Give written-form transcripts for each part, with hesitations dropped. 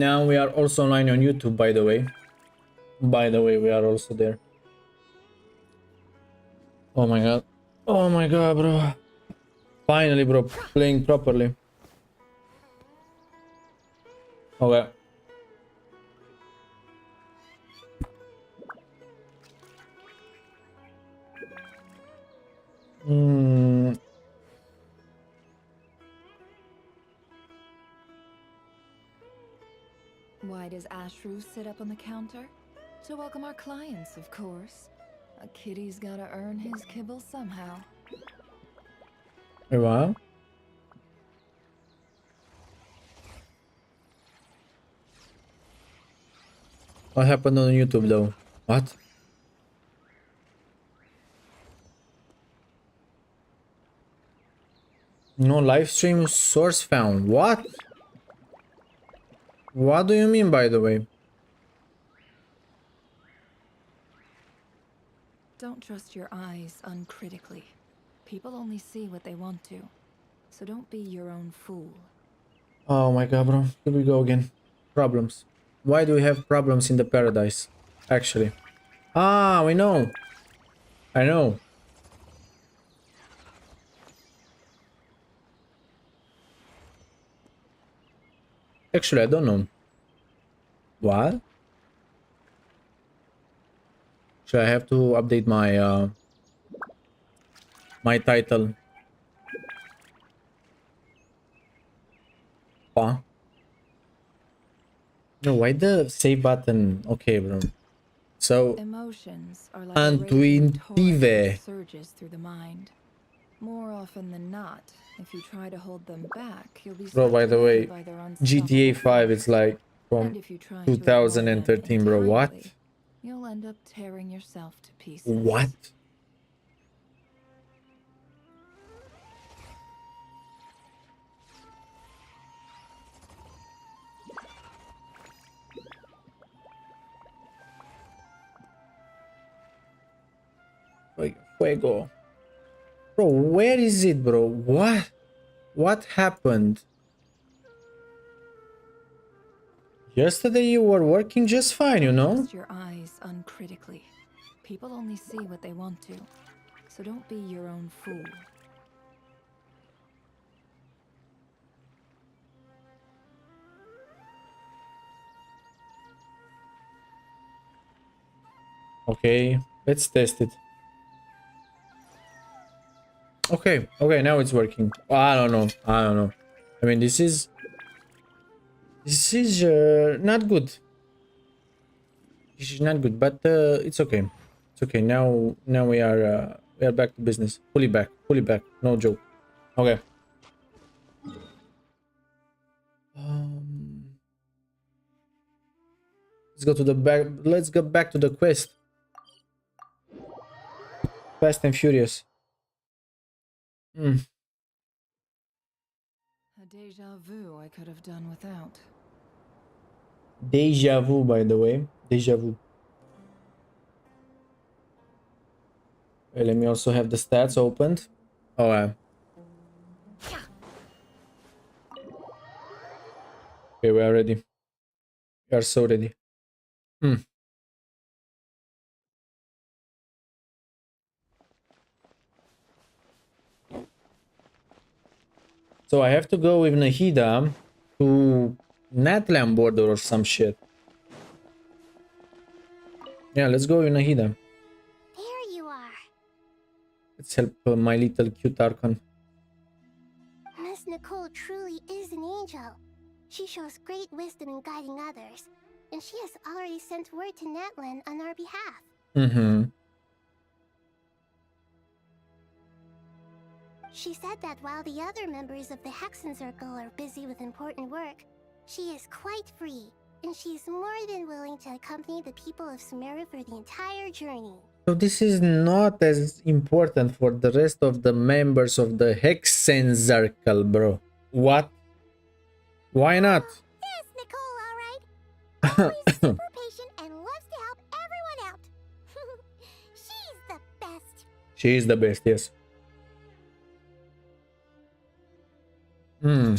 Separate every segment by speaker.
Speaker 1: Now we are also online on YouTube, by the way. By the way, we are also there. Oh my god. Oh my god, bro. Finally, bro, playing properly. Okay. Hmm.
Speaker 2: Why does Ashru sit up on the counter? To welcome our clients, of course. A kitty's gotta earn his kibble somehow.
Speaker 1: Wow. What happened on YouTube though? What? No live stream source found. What? What do you mean, by the way?
Speaker 2: Don't trust your eyes uncritically. People only see what they want to. So don't be your own fool.
Speaker 1: Oh my god, bro. Here we go again. Problems. Why do we have problems in the paradise? Actually. Ah, we know. I know. Actually, I don't know. What? Should I have to update my my title? Huh? No, why the save button? Okay, bro. So
Speaker 2: Emotions are like a raging torrent that
Speaker 1: intuitive.
Speaker 2: surges through the mind. More often than not, if you try to hold them back, you'll be
Speaker 1: Bro, by
Speaker 2: swept
Speaker 1: the
Speaker 2: away
Speaker 1: way,
Speaker 2: by their
Speaker 1: GTA
Speaker 2: unstoppable
Speaker 1: 5
Speaker 2: force.
Speaker 1: is like
Speaker 2: And
Speaker 1: from
Speaker 2: if you try to ignore them
Speaker 1: 2013, bro. What?
Speaker 2: entirely, you'll end up tearing yourself to pieces.
Speaker 1: What? Fuego. Bro, where is it, bro? What? What happened? Yesterday you were working just fine, you know?
Speaker 2: Trust your eyes uncritically. People only see what they want to. So don't be your own fool.
Speaker 1: Okay, let's test it. Okay, okay, now it's working. I don't know. I don't know. I mean, this is not good. This is not good, but it's okay. It's okay. Now we are back to business. Fully back. Fully back. No joke. Okay. Um, let's go to the back. Let's go back to the quest. Fast and Furious. Hmm.
Speaker 2: A deja vu I could have done without.
Speaker 1: Deja vu, by the way. Deja vu. Okay, let me also have the stats opened. Oh, okay, we are ready. We are so ready. Hmm. So I have to go with Nahida to Natlan border or some shit. Yeah, let's go with Nahida.
Speaker 3: There you are.
Speaker 1: Let's help my little cute archon.
Speaker 3: Miss Nicole truly is an angel. She shows great wisdom in guiding others, and she has already sent word to Natlan on our behalf.
Speaker 1: Mm-hmm.
Speaker 3: She said that while the other members of the Hexen Circle are busy with important work, she is quite free, and she is more than willing to accompany the people of Sumeru for the entire journey.
Speaker 1: So this is not as important for the rest of the members of the Hexen Circle, bro. What? Why not?
Speaker 3: Yes, Nicole, all right. Always super patient and loves to help everyone out. She's the best.
Speaker 1: She is the best, yes. Hmm.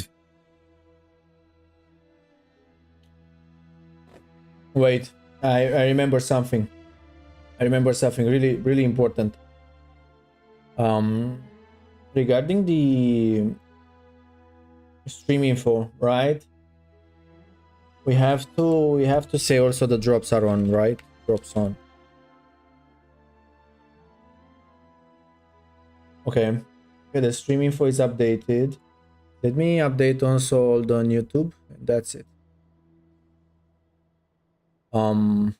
Speaker 1: Wait, I remember something. I remember something really, really important. Um, regarding the stream info, right? We have to say also the drops are on, right? Drops on. Okay. Okay, the stream info is updated. Let me update also all on YouTube. That's it. Um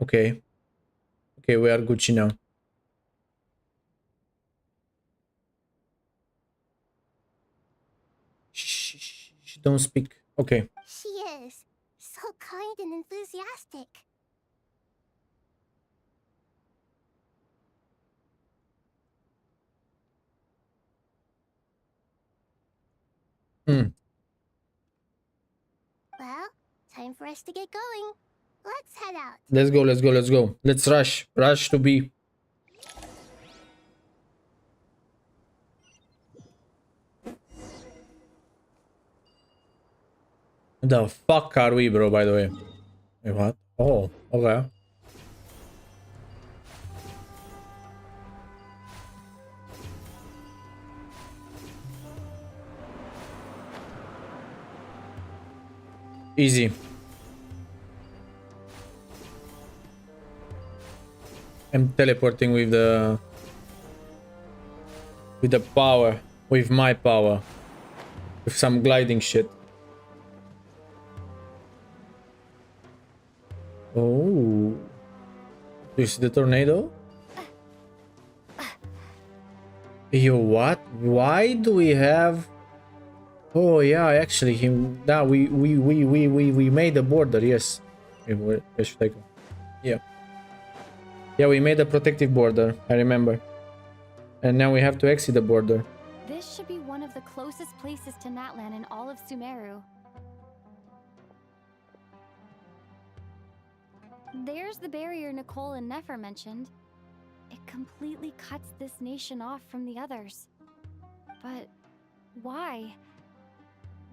Speaker 1: okay. Okay, we are Gucci now. Shh, don't speak. Okay.
Speaker 3: She is. So kind and enthusiastic.
Speaker 1: Hmm.
Speaker 3: Well, time for us to get going. Let's head out.
Speaker 1: Let's go, let's go, let's go. Let's rush. Rush to be. The fuck are we, bro, by the way? Wait, what? Oh, okay. Easy. I'm teleporting with the power. With my power. With some gliding shit. Oh. Do you see the tornado? Yo, what? Why do we have... Oh yeah, actually, him. Now we made a border. Yes. Okay, where should I go? Yeah. Yeah, we made a protective border. I remember. And now we have to exit the border.
Speaker 4: This should be one of the closest places to Natlan in all of Sumeru. There's the barrier Nicole and Nefer mentioned. It completely cuts this nation off from the others. But why?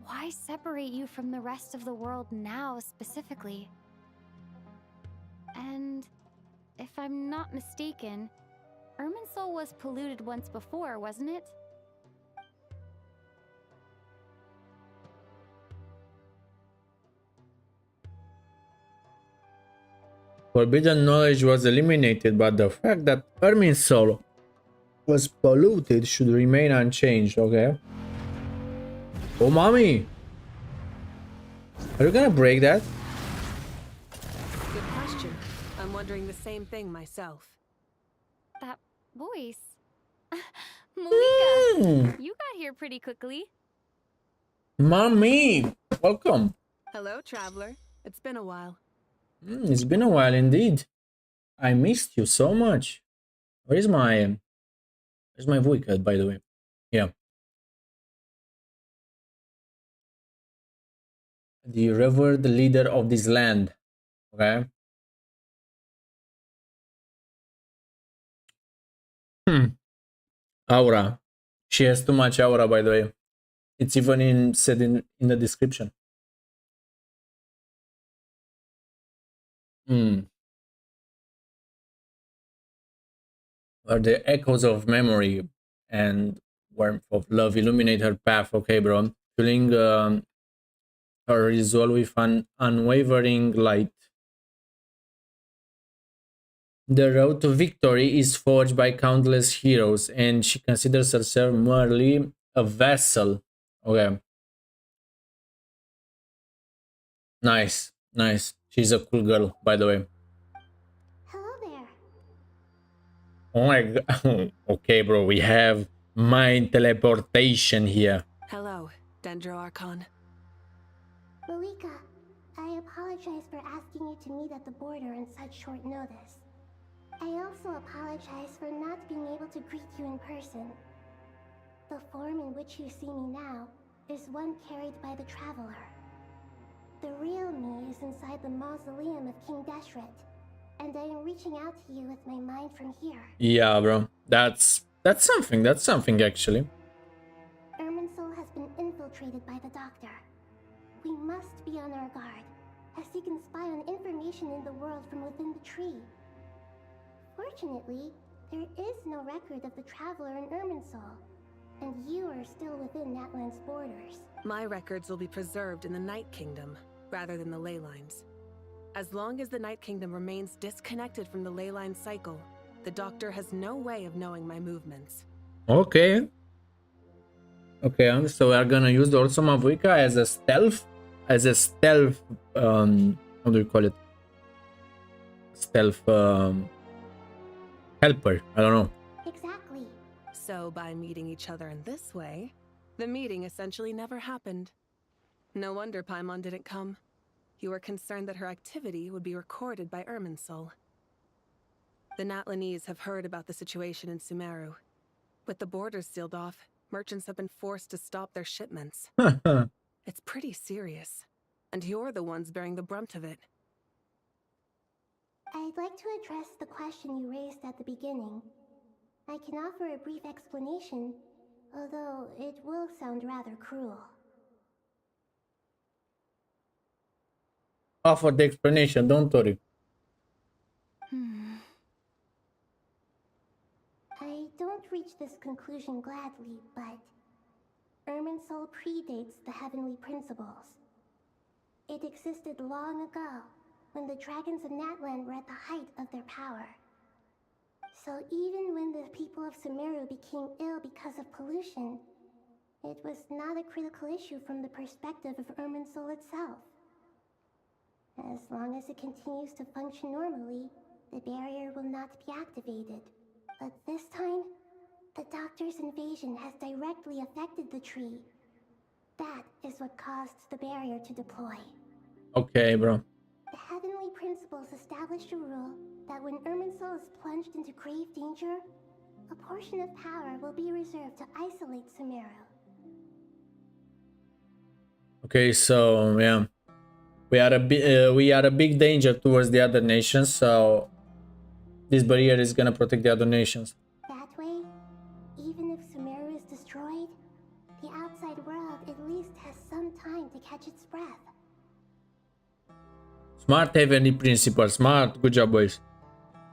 Speaker 4: Why separate you from the rest of the world now, specifically? And if I'm not mistaken, Irminsul was polluted once before, wasn't it?
Speaker 1: Forbidden knowledge was eliminated, but the fact that Ermin's soul was polluted should remain unchanged, okay? Oh, mommy! Are you gonna break that?
Speaker 5: Good question. I'm wondering the same thing myself.
Speaker 4: That voice. Malika,
Speaker 1: Mm,
Speaker 4: you got here pretty quickly.
Speaker 1: mommy! Welcome!
Speaker 5: Hello, traveler. It's been a while.
Speaker 1: It's been a while indeed. I missed you so much. Where's my voice, by the way? Yeah. The revered leader of this land. Okay. Aura. She has too much aura, by the way. It's even said in the description. Where the echoes of memory and warmth of love illuminate her path. Okay, bro. Filling her resolve with an unwavering light. The road to victory is forged by countless heroes, and she considers herself merely a vessel. Okay. Nice. Nice. She's a cool girl, by the way.
Speaker 3: Hello there.
Speaker 1: Oh my god. Okay, bro. We have mind teleportation here.
Speaker 5: Hello, Dendro Archon.
Speaker 3: Malika, I apologize for asking you to meet at the border on such short notice. I also apologize for not being able to greet you in person. The form in which you see me now is one carried by the Traveler. The real me is inside the mausoleum of King Deshret. and I am reaching out to you with my mind from here.
Speaker 1: Yeah, bro. That's something. That's something actually.
Speaker 3: Irminsul has been infiltrated by the Doctor. We must be on our guard, as he can spy on information in the world from within the tree. Fortunately, there is no record of the Traveler in Irminsul, and you are still within Natlan's borders.
Speaker 5: My records will be preserved in the Night Kingdom, rather than the ley lines. As long as the Night Kingdom remains disconnected from the ley line cycle, the Doctor has no way of knowing my movements.
Speaker 1: Okay. Okay, so we are gonna use also Mavuika as a stealth, how do you call it? Stealth helper. I don't know.
Speaker 3: Exactly.
Speaker 5: So by meeting each other in this way, the meeting essentially never happened. No wonder Paimon didn't come. You were concerned that her activity would be recorded by Irminsul. The Natlanese have heard about the situation in Sumeru. With the borders sealed off, merchants have been forced to stop their shipments. It's pretty serious, and you're the ones bearing the brunt of it.
Speaker 3: I'd like to address the question you raised at the beginning. I can offer a brief explanation, although it will sound rather cruel.
Speaker 1: Offer the explanation, don't worry.
Speaker 3: I don't reach this conclusion gladly, but Irminsul predates the Heavenly Principles. It existed long ago, when the dragons of Natlan were at the height of their power. So even when the people of Sumeru became ill because of pollution, it was not a critical issue from the perspective of Irminsul itself. As long as it continues to function normally, the barrier will not be activated. But this time, the Doctor's invasion has directly affected the tree. That is what caused the barrier to deploy.
Speaker 1: Okay, bro.
Speaker 3: The Heavenly Principles established a rule that when Irminsul is plunged into grave danger, a portion of power will be reserved to isolate Sumeru.
Speaker 1: Okay, so yeah, we are a big danger towards the other nations. So this barrier is gonna protect the other nations.
Speaker 3: That way, even if Sumeru is destroyed, the outside world at least has some time to catch its breath.
Speaker 1: Smart Heavenly Principle. Smart. Good job, boys.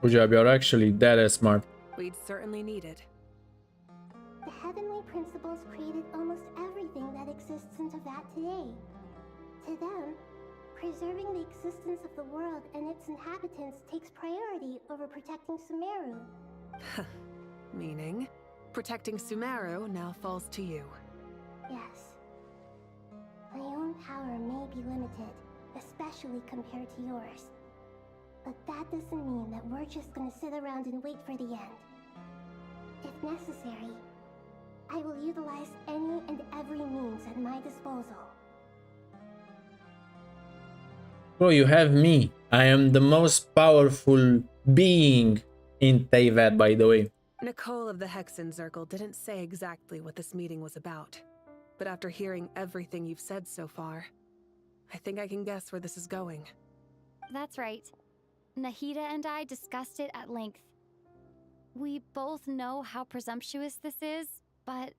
Speaker 1: Good job. You're actually that smart.
Speaker 5: We'd certainly need it.
Speaker 3: The Heavenly Principles created almost everything that exists in Teyvat today. To them, preserving the existence of the world and its inhabitants takes priority over protecting Sumeru.
Speaker 5: Meaning, protecting Sumeru now falls to you.
Speaker 3: Yes. My own power may be limited, especially compared to yours. But that doesn't mean that we're just gonna sit around and wait for the end. If necessary, I will utilize any and every means at my disposal.
Speaker 1: Bro, you have me. I am the most powerful being in Teyvat, by the way.
Speaker 5: Nicole of the Hexen Circle didn't say exactly what this meeting was about. But after hearing everything you've said so far, I think I can guess where this is going.
Speaker 4: That's right. Nahida and I discussed it at length. We both know how presumptuous this is, but...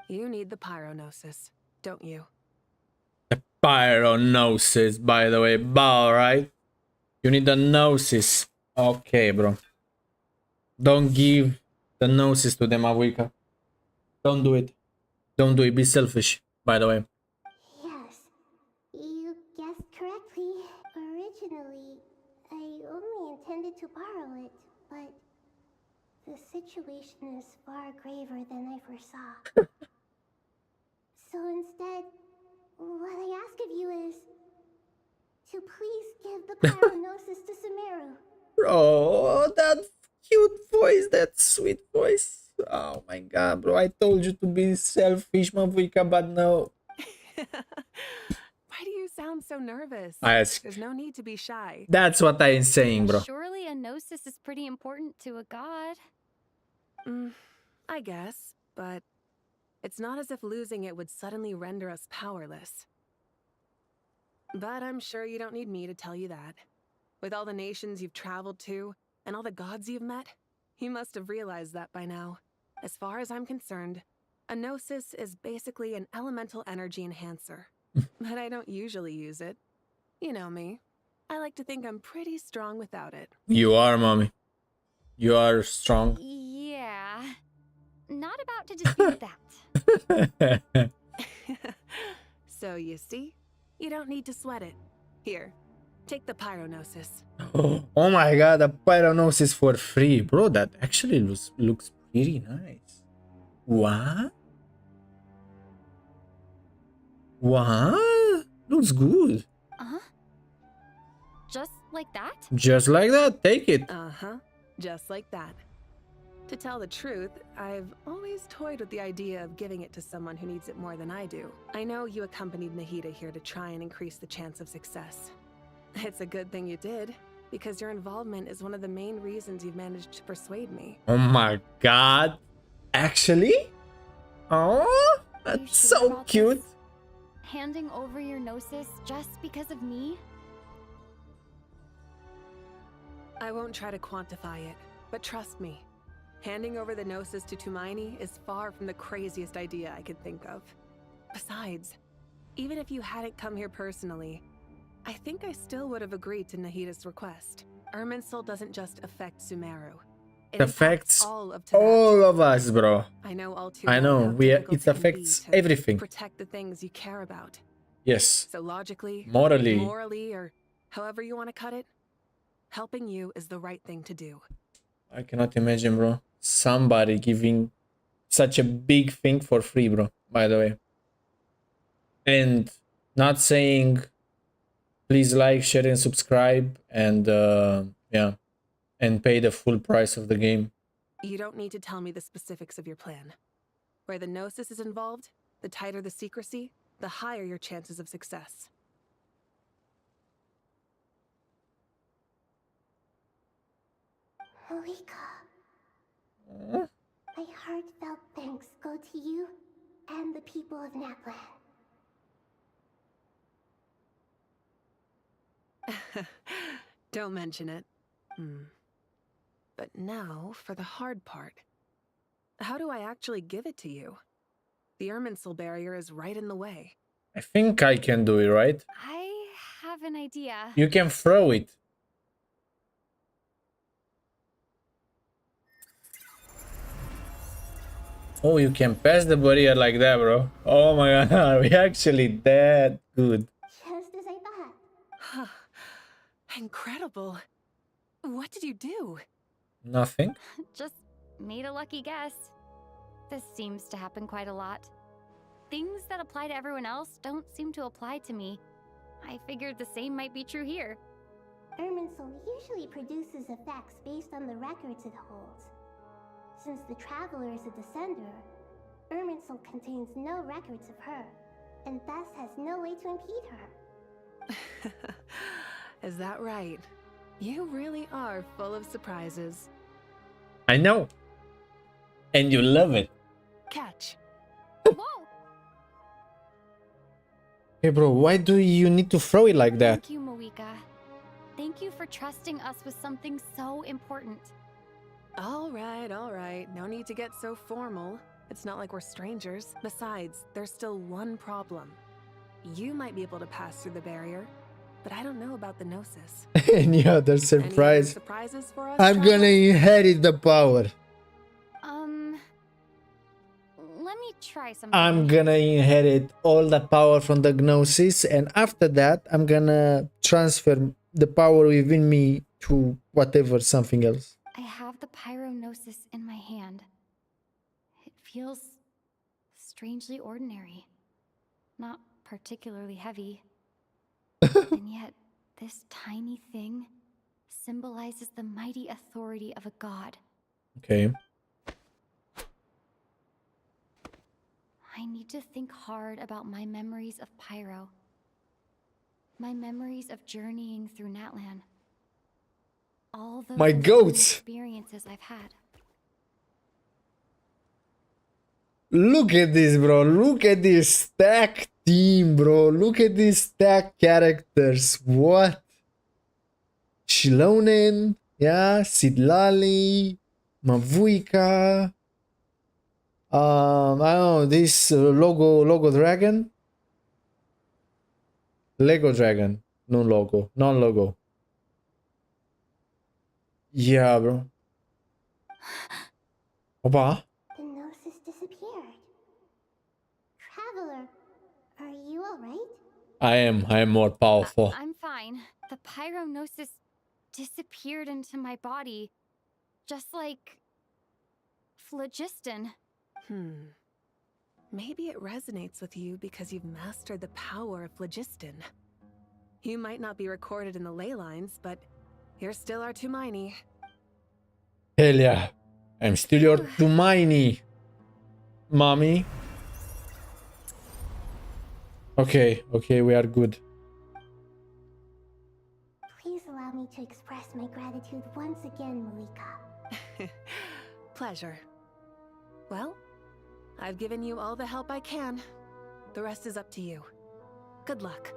Speaker 5: You need the pyronosis, don't you?
Speaker 1: Pyronosis, by the way. Balright. You need the gnosis. Okay, bro. Don't give the gnosis to them, Awika. Don't do it. Don't do it. Be selfish, by the way.
Speaker 3: Yes, you guessed correctly. Originally, I only intended to borrow it, but the situation is far graver than I foresaw. So instead, what I ask of you is to please give the pyronosis to Sumeru.
Speaker 1: Bro, that cute voice, that sweet voice. Oh my god, bro. I told you to be selfish, Mavika, but no.
Speaker 5: Why do you sound so nervous?
Speaker 1: There's
Speaker 5: no need to be shy.
Speaker 1: That's what I'm saying, bro.
Speaker 4: Surely a gnosis is pretty important to a god.
Speaker 5: I guess, but it's not as if losing it would suddenly render us powerless. But I'm sure you don't need me to tell you that. With all the nations you've traveled to, and all the gods you've met, you must have realized that by now. As far as I'm concerned, a gnosis is basically an elemental energy enhancer. But I don't usually use it. You know me. I like to think I'm pretty strong without it.
Speaker 1: You are, mommy. You are strong.
Speaker 4: Yeah. Not about to dispute that.
Speaker 5: So you see, you don't need to sweat it. Here, take the pyronosis.
Speaker 1: Oh my god, the pyronosis for free. Bro, that actually looks pretty nice. What? What? Looks good.
Speaker 4: Uh-huh. Just like that?
Speaker 1: Just like that, take it.
Speaker 5: Uh-huh, just like that. To tell the truth, I've always toyed with the idea of giving it to someone who needs it more than I do. I know you accompanied Nahida here to try and increase the chance of success. It's a good thing you did, because your involvement is one of the main reasons you've managed to persuade me.
Speaker 1: Oh my god. Actually? Oh,
Speaker 4: Are you
Speaker 1: that's
Speaker 4: sure
Speaker 1: so
Speaker 4: about
Speaker 1: cute.
Speaker 4: this? Handing over your gnosis just because of me?
Speaker 5: I won't try to quantify it, but trust me, handing over the gnosis to Tumaini is far from the craziest idea I could think of. Besides, even if you hadn't come here personally, I think I still would have agreed to Nahida's request. Irminsul doesn't just affect Sumeru. It
Speaker 1: Affects
Speaker 5: impacts all of Tibet.
Speaker 1: all of us, bro.
Speaker 5: I know all too
Speaker 1: I
Speaker 5: well
Speaker 1: know,
Speaker 5: how difficult
Speaker 1: it
Speaker 5: can
Speaker 1: affects
Speaker 5: be to
Speaker 1: everything.
Speaker 5: Protect the things you care about.
Speaker 1: Yes.
Speaker 5: So logically,
Speaker 1: Morally,
Speaker 5: or however you want to cut it, helping you is the right thing to do.
Speaker 1: I cannot imagine, bro. Somebody giving such a big thing for free, bro, by the way. And not saying please like, share, and subscribe, and yeah, and pay the full price of the game.
Speaker 5: You don't need to tell me the specifics of your plan. Where the gnosis is involved, the tighter the secrecy, the higher your chances of success.
Speaker 3: Malika, my heartfelt thanks go to you and the people of Napland.
Speaker 5: Don't mention it. But now for the hard part. How do I actually give it to you? The Irminsul barrier is right in the way.
Speaker 1: I think I can do it, right?
Speaker 4: I have an idea.
Speaker 1: You can throw it. Oh, you can pass the barrier like that, bro. Oh my god, we actually that good.
Speaker 3: Just as I thought.
Speaker 5: Incredible. What did you do?
Speaker 1: Nothing.
Speaker 4: Just made a lucky guess. This seems to happen quite a lot. Things that apply to everyone else don't seem to apply to me. I figured the same might be true here.
Speaker 3: Irminsul usually produces effects based on the records it holds. Since the Traveler is a descender, Irminsul contains no records of her, and thus has no way to impede her.
Speaker 5: Is that right? You really are full of surprises.
Speaker 1: I know. And you love it.
Speaker 5: Catch.
Speaker 4: Whoa!
Speaker 1: Hey bro, why do you need to throw it like that?
Speaker 4: Thank you, Moika. Thank you for trusting us with something so important.
Speaker 5: All right. No need to get so formal. It's not like we're strangers. Besides, there's still one problem. You might be able to pass through the barrier, but I don't know about the gnosis.
Speaker 1: Any other
Speaker 5: Any other
Speaker 1: surprise?
Speaker 5: surprises for us?
Speaker 1: I'm gonna
Speaker 5: travelers?
Speaker 1: inherit the power.
Speaker 4: Let me try something.
Speaker 1: I'm gonna inherit all the power from the Gnosis, and after that, I'm gonna transfer the power within me to whatever, something else.
Speaker 4: I have the pyronosis in my hand. It feels strangely ordinary, not particularly heavy. And yet, this tiny thing symbolizes the mighty authority of a god.
Speaker 1: Okay.
Speaker 4: I need to think hard about my memories of Pyro. My memories of journeying through Natlan. All those
Speaker 1: My goats!
Speaker 4: experiences I've had.
Speaker 1: Look at this, bro. Look at this stack team, bro. Look at these stack characters. What? Shilonen, yeah, Sidlali, Mavuika. I don't know, this logo dragon? Lego dragon, no logo, non-logo. Yeah, bro. Opa?
Speaker 3: The gnosis disappeared. Traveler, are you alright?
Speaker 1: I am more powerful.
Speaker 4: I'm fine. The pyronosis disappeared into my body, just like phlogiston.
Speaker 5: Maybe it resonates with you because you've mastered the power of phlogiston. You might not be recorded in the ley lines, but you're still our Tumaini.
Speaker 1: Hell yeah. I'm still your Tumaini, mommy. Okay, we are good.
Speaker 3: Please allow me to express my gratitude once again, Malika.
Speaker 5: Pleasure. Well, I've given you all the help I can. The rest is up to you. Good luck.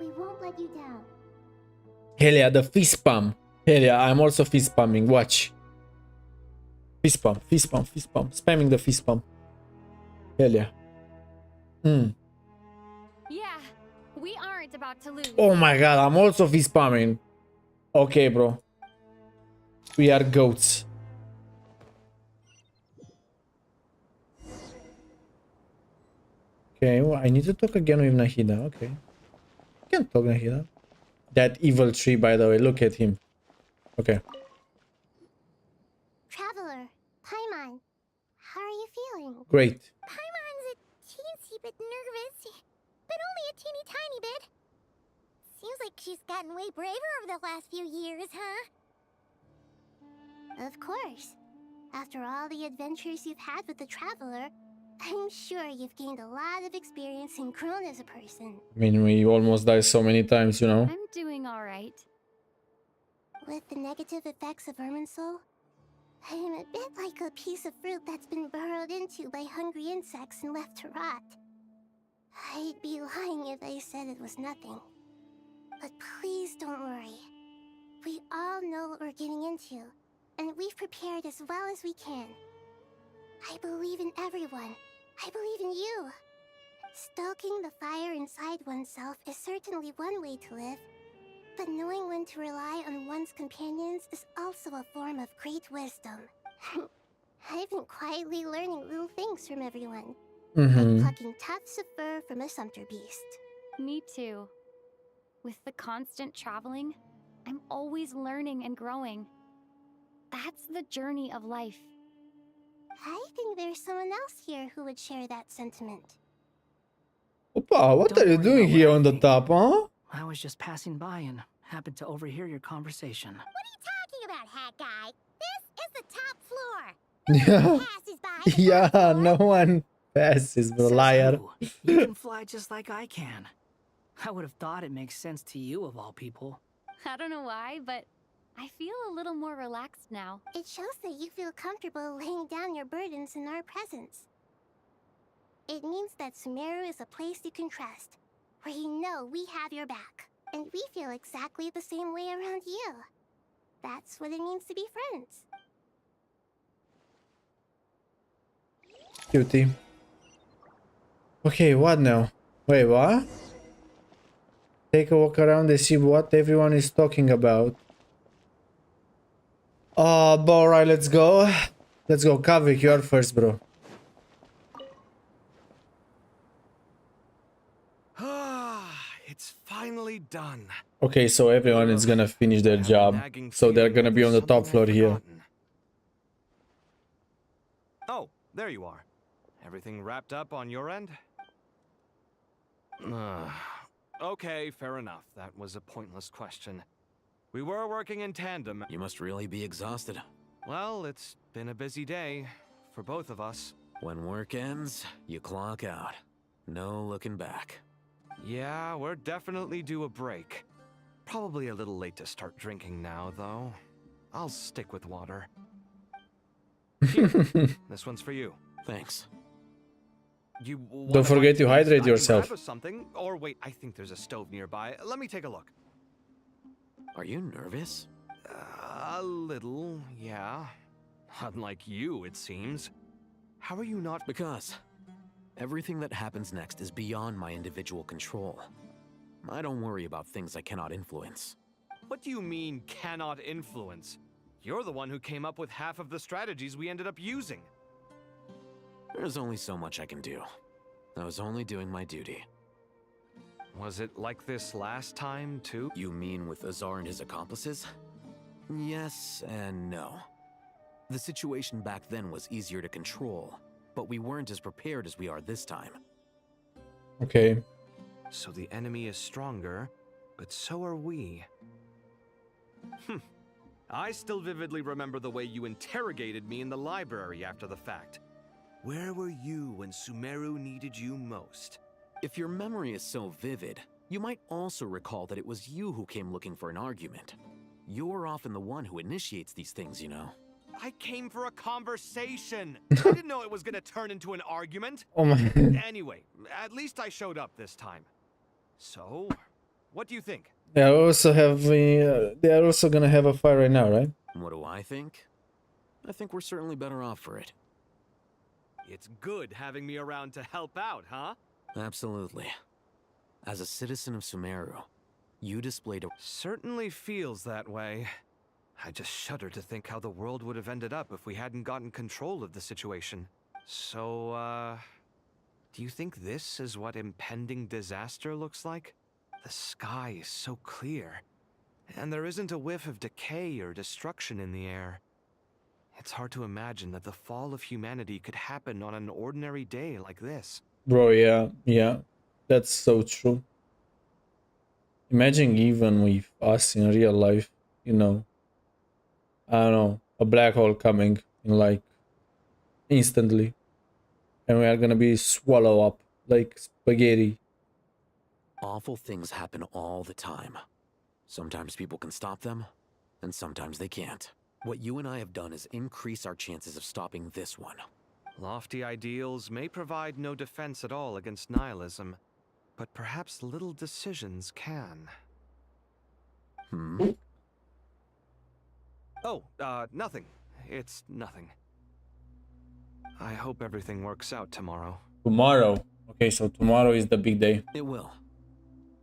Speaker 3: We won't let you down.
Speaker 1: Hell yeah, the fist spam. Hell yeah, I'm also fist spamming. Watch. Fist spam. Spamming the fist spam. Hell yeah.
Speaker 4: Yeah, we aren't about to lose.
Speaker 1: Oh my god, I'm also fist spamming. Okay, bro. We are goats. Okay, well, I need to talk again with Nahida. Okay. I can talk Nahida. That evil tree, by the way. Look at him. Okay.
Speaker 3: Traveler, Paimon, how are you feeling?
Speaker 1: Great.
Speaker 3: Paimon's a teensy bit nervous, but only a teeny tiny bit. Seems like she's gotten way braver over the last few years, huh? Of course. After all the adventures you've had with the Traveler, I'm sure you've gained a lot of experience and grown as a person.
Speaker 1: I mean, we almost died so many times, you know.
Speaker 4: I'm doing all right.
Speaker 3: With the negative effects of Irminsul, I'm a bit like a piece of fruit that's been burrowed into by hungry insects and left to rot. I'd be lying if I said it was nothing. But please don't worry. We all know what we're getting into, and we've prepared as well as we can. I believe in everyone. I believe in you. Stoking the fire inside oneself is certainly one way to live, but knowing when to rely on one's companions is also a form of great wisdom. I've been quietly learning little things from everyone, like plucking tufts of fur from a sumpter beast.
Speaker 4: Me too. With the constant traveling, I'm always learning and growing. That's the journey of life.
Speaker 3: I think there's someone else here who would share that sentiment.
Speaker 1: Opa, what are you doing here on the top, huh?
Speaker 6: I was just passing by and happened to overhear your conversation.
Speaker 3: What are you talking about, hat guy? This is the top floor.
Speaker 1: Yeah.
Speaker 3: Passes by the
Speaker 1: Yeah,
Speaker 3: top floor.
Speaker 1: no one passes, bro.
Speaker 6: Says
Speaker 1: Liar.
Speaker 6: who? You can fly just like I can. I would have thought it makes sense to you of all people.
Speaker 4: I don't know why, but I feel a little more relaxed now.
Speaker 3: It shows that you feel comfortable laying down your burdens in our presence. It means that Sumeru is a place you can trust, where you know we have your back, and we feel exactly the same way around you. That's what it means to be friends.
Speaker 1: Cutie. Okay, what now? Wait, what? Take a walk around and see what everyone is talking about. Alright, let's go. Let's go, Kavik, you are first, bro.
Speaker 7: It's finally done.
Speaker 1: Okay, so everyone is gonna finish their
Speaker 7: I have a
Speaker 1: job.
Speaker 7: nagging
Speaker 1: So they're
Speaker 7: feeling
Speaker 1: gonna be on the
Speaker 7: there's
Speaker 1: top
Speaker 7: something
Speaker 1: floor
Speaker 7: I've
Speaker 1: here.
Speaker 7: forgotten. Oh, there you are. Everything wrapped up on your end? Okay, fair enough. That was a pointless question. We were working in tandem.
Speaker 8: You must really be exhausted.
Speaker 7: Well, it's been a busy day for both of us.
Speaker 8: When work ends, you clock out. No looking back.
Speaker 7: Yeah, we're definitely due a break. Probably a little late to start drinking now, though. I'll stick with water. Here, this one's for you.
Speaker 8: Thanks.
Speaker 7: You
Speaker 1: Don't forget to hydrate
Speaker 7: I can
Speaker 1: yourself.
Speaker 7: grab us something. Or wait, I think there's a stove nearby. Let me take a look.
Speaker 8: Are you nervous?
Speaker 7: A little, yeah. Unlike you, it seems. How are you not?
Speaker 8: Because everything that happens next is beyond my individual control. I don't worry about things I cannot influence.
Speaker 7: What do you mean, cannot influence? You're the one who came up with half of the strategies we ended up using.
Speaker 8: There's only so much I can do. I was only doing my duty.
Speaker 7: Was it like this last time, too?
Speaker 8: You mean with Azar and his accomplices? Yes and no. The situation back then was easier to control, but we weren't as prepared as we are this time.
Speaker 1: Okay.
Speaker 7: So the enemy is stronger, but so are we. I still vividly remember the way you interrogated me in the library after the fact. Where were you when Sumeru needed you most?
Speaker 8: If your memory is so vivid, you might also recall that it was you who came looking for an argument. You're often the one who initiates these things, you know.
Speaker 7: I came for a conversation. I didn't know it was gonna turn into an argument.
Speaker 1: Oh my.
Speaker 7: Anyway, at least I showed up this time. So, what do you think?
Speaker 1: They are also having. They are also gonna have a fight right now, right?
Speaker 8: What do I think? I think we're certainly better off for it.
Speaker 7: It's good having me around to help out, huh?
Speaker 8: Absolutely. As a citizen of Sumeru, you displayed a...
Speaker 7: Certainly feels that way. I just shudder to think how the world would have ended up if we hadn't gotten control of the situation. So, do you think this is what impending disaster looks like? The sky is so clear, and there isn't a whiff of decay or destruction in the air. It's hard to imagine that the fall of humanity could happen on an ordinary day like this.
Speaker 1: Bro, yeah. That's so true. Imagine even with us in real life, you know. I don't know, a black hole coming in like instantly. And we are gonna be swallowed up like spaghetti.
Speaker 8: Awful things happen all the time. Sometimes people can stop them, and sometimes they can't. What you and I have done is increase our chances of stopping this one.
Speaker 7: Lofty ideals may provide no defense at all against nihilism, but perhaps little decisions can. Oh, nothing. It's nothing. I hope everything works out tomorrow.
Speaker 1: Tomorrow. Okay, so tomorrow is the big day.
Speaker 8: It will.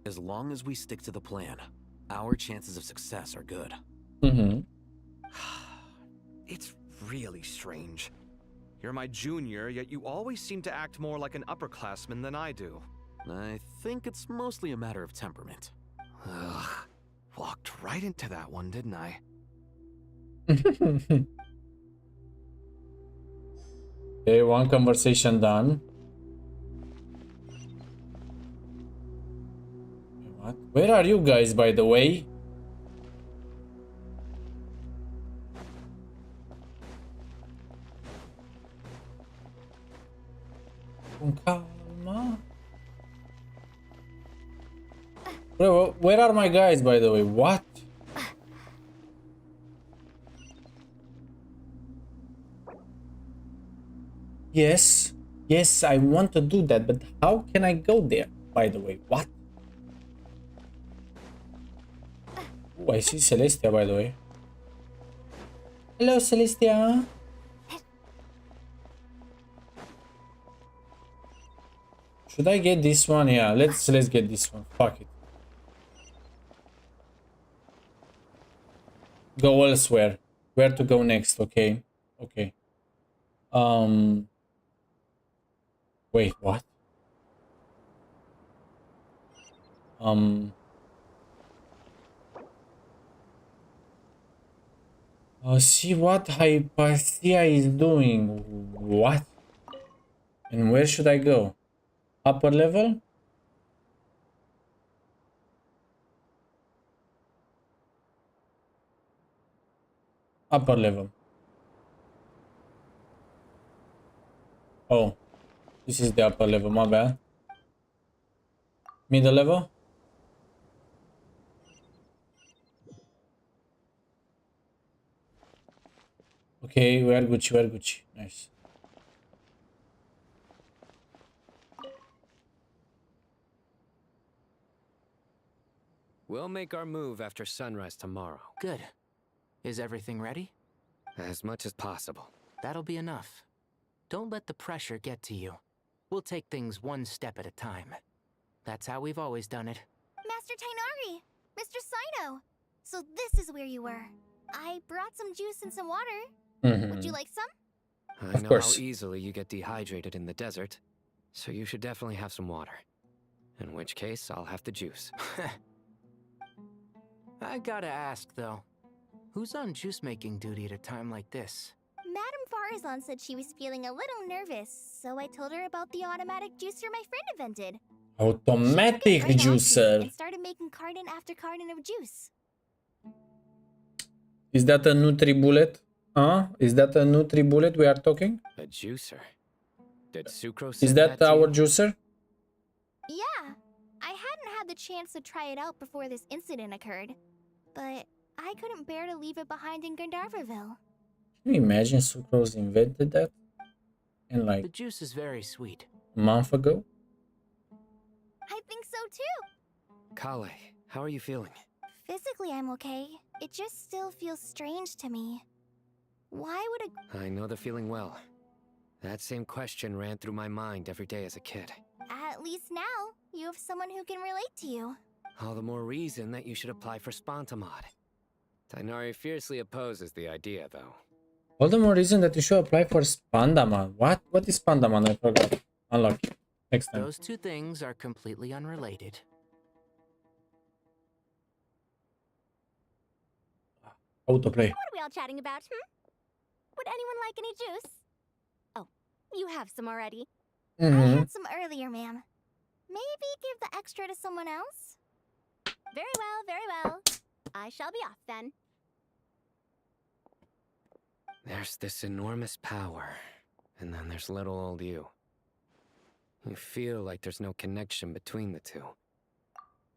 Speaker 8: As long as we stick to the plan, our chances of success are good.
Speaker 7: It's really strange. You're my junior, yet you always seem to act more like an upperclassman than I do.
Speaker 8: I think it's mostly a matter of temperament.
Speaker 7: Ugh. Walked right into that one, didn't I?
Speaker 1: Okay, one conversation done. What? Where are you guys, by the way? Con calma. Bro, where are my guys, by the way? What? Yes, I want to do that, but how can I go there, by the way? What? Oh, I see Celestia, by the way. Hello, Celestia. Should I get this one? Yeah, let's get this one. Fuck it. Go elsewhere. Where to go next? Okay. Wait, what? See what Hypatia is doing. What? And where should I go? Upper level? Upper level. Oh, this is the upper level, my bad. Middle level? Okay, we are Gucci. Nice.
Speaker 9: We'll make our move after sunrise tomorrow.
Speaker 6: Good. Is everything ready?
Speaker 9: As much as possible.
Speaker 6: That'll be enough. Don't let the pressure get to you. We'll take things one step at a time. That's how we've always done it.
Speaker 4: Master Tainari! Mr. Sino! So this is where you were. I brought some juice and some water. Would you like some?
Speaker 9: I know how easily you get dehydrated in the desert, so you should definitely have some water. In which case, I'll have the juice.
Speaker 6: I gotta ask, though. Who's on juice-making duty at a time like this?
Speaker 4: Madame Farazan said she was feeling a little nervous, so I told her about the automatic juicer my friend invented.
Speaker 1: Automatic juicer.
Speaker 4: And started making carton after carton of juice.
Speaker 1: Is that a Nutri-Bullet? Huh? Is that a Nutri-Bullet we are talking?
Speaker 9: A juicer? Did Sucrose
Speaker 1: Is that our juicer?
Speaker 4: Yeah. I hadn't had the chance to try it out before this incident occurred. But I couldn't bear to leave it behind in Gandharvaville.
Speaker 1: Can you imagine Sucrose invented that? In like
Speaker 6: The juice is very sweet.
Speaker 1: a month ago?
Speaker 4: I think so too.
Speaker 9: Kale, how are you feeling?
Speaker 4: Physically, I'm okay. It just still feels strange to me. Why would a...
Speaker 9: I know the feeling well. That same question ran through my mind every day as a kid.
Speaker 4: At least now, you have someone who can relate to you.
Speaker 9: All the more reason that you should apply for Spontamod. Tainari fiercely opposes the idea, though.
Speaker 1: All the more reason that you should apply for Spandaman. What? What is Spandaman? I forgot. Unlucky. Next time.
Speaker 6: Those two things are completely unrelated.
Speaker 1: Autoplay.
Speaker 10: What are we all chatting about, Would anyone like any juice? Oh, you have some already.
Speaker 4: I had some earlier, ma'am. Maybe give the extra to someone else?
Speaker 10: Very well, very well. I shall be off then.
Speaker 9: There's this enormous power, and then there's little old you. You feel like there's no connection between the two.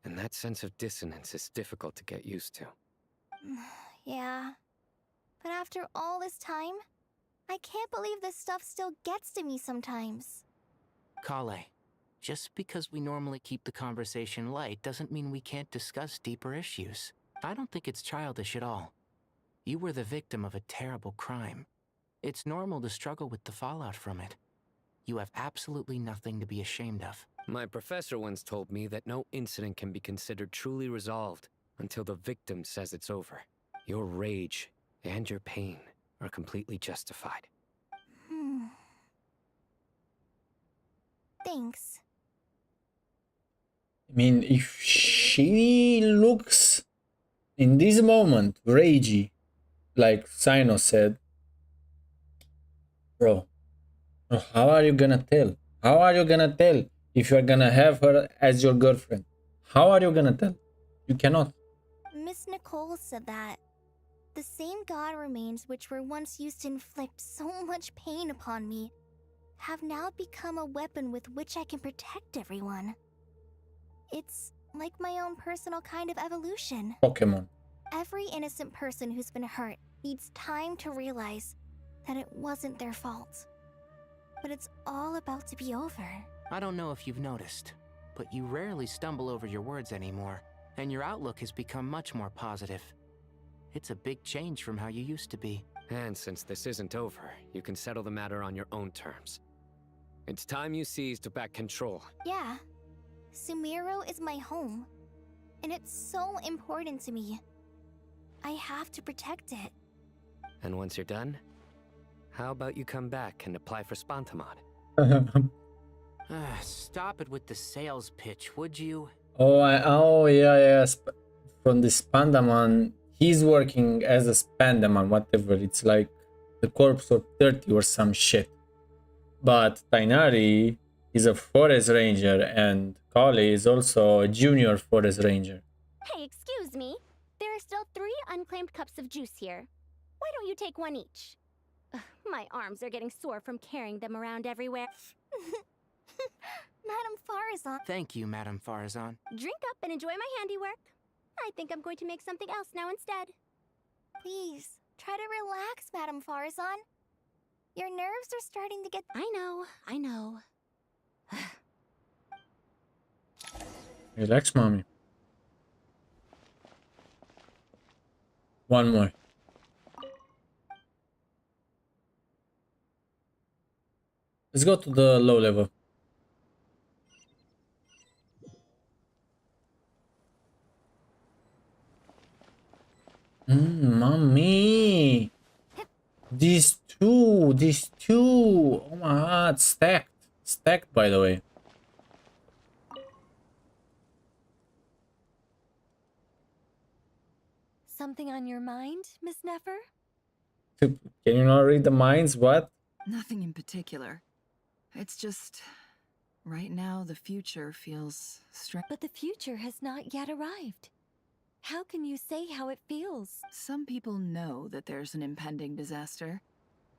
Speaker 9: And that sense of dissonance is difficult to get used to.
Speaker 4: Yeah. But after all this time, I can't believe this stuff still gets to me sometimes.
Speaker 6: Kale, just because we normally keep the conversation light doesn't mean we can't discuss deeper issues. I don't think it's childish at all. You were the victim of a terrible crime. It's normal to struggle with the fallout from it. You have absolutely nothing to be ashamed of.
Speaker 9: My professor once told me that no incident can be considered truly resolved until the victim says it's over. Your rage and your pain are completely justified.
Speaker 4: Thanks.
Speaker 1: I mean, if she looks in this moment ragey, like Sino said, bro, how are you gonna tell? How are you gonna tell if you're gonna have her as your girlfriend? How are you gonna tell? You cannot.
Speaker 4: Miss Nicole said that the same god remains which were once used to inflict so much pain upon me have now become a weapon with which I can protect everyone. It's like my own personal kind of evolution.
Speaker 1: Pokemon.
Speaker 4: Every innocent person who's been hurt needs time to realize that it wasn't their fault. But it's all about to be over.
Speaker 6: I don't know if you've noticed, but you rarely stumble over your words anymore, and your outlook has become much more positive. It's a big change from how you used to be.
Speaker 9: And since this isn't over, you can settle the matter on your own terms. It's time you seized back control.
Speaker 4: Yeah. Sumiro is my home. And it's so important to me. I have to protect it.
Speaker 9: And once you're done, how about you come back and apply for Spontamod?
Speaker 6: Stop it with the sales pitch, would you?
Speaker 1: Oh yeah. From the Spandaman, he's working as a Spandaman, whatever. It's like the corpse of 30 or some shit. But Tainari is a forest ranger, and Kali is also a junior forest ranger.
Speaker 10: Hey, excuse me. There are still 3 unclaimed cups of juice here. Why don't you take one each? Ugh, my arms are getting sore from carrying them around everywhere.
Speaker 4: Madame Farazan.
Speaker 6: Thank you, Madame Farazan.
Speaker 10: Drink up and enjoy my handiwork. I think I'm going to make something else now instead.
Speaker 4: Please, try to relax, Madame Farazan. Your nerves are starting to get...
Speaker 10: I know.
Speaker 1: Relax, mommy. One more. Let's go to the low level. Mommy. These two. Oh my god, stacked. Stacked, by the way.
Speaker 4: Something on your mind, Miss Nefer?
Speaker 1: Can you not read the minds? What?
Speaker 2: Nothing in particular. It's just... right now, the future feels strange.
Speaker 4: But the future has not yet arrived. How can you say how it feels?
Speaker 2: Some people know that there's an impending disaster.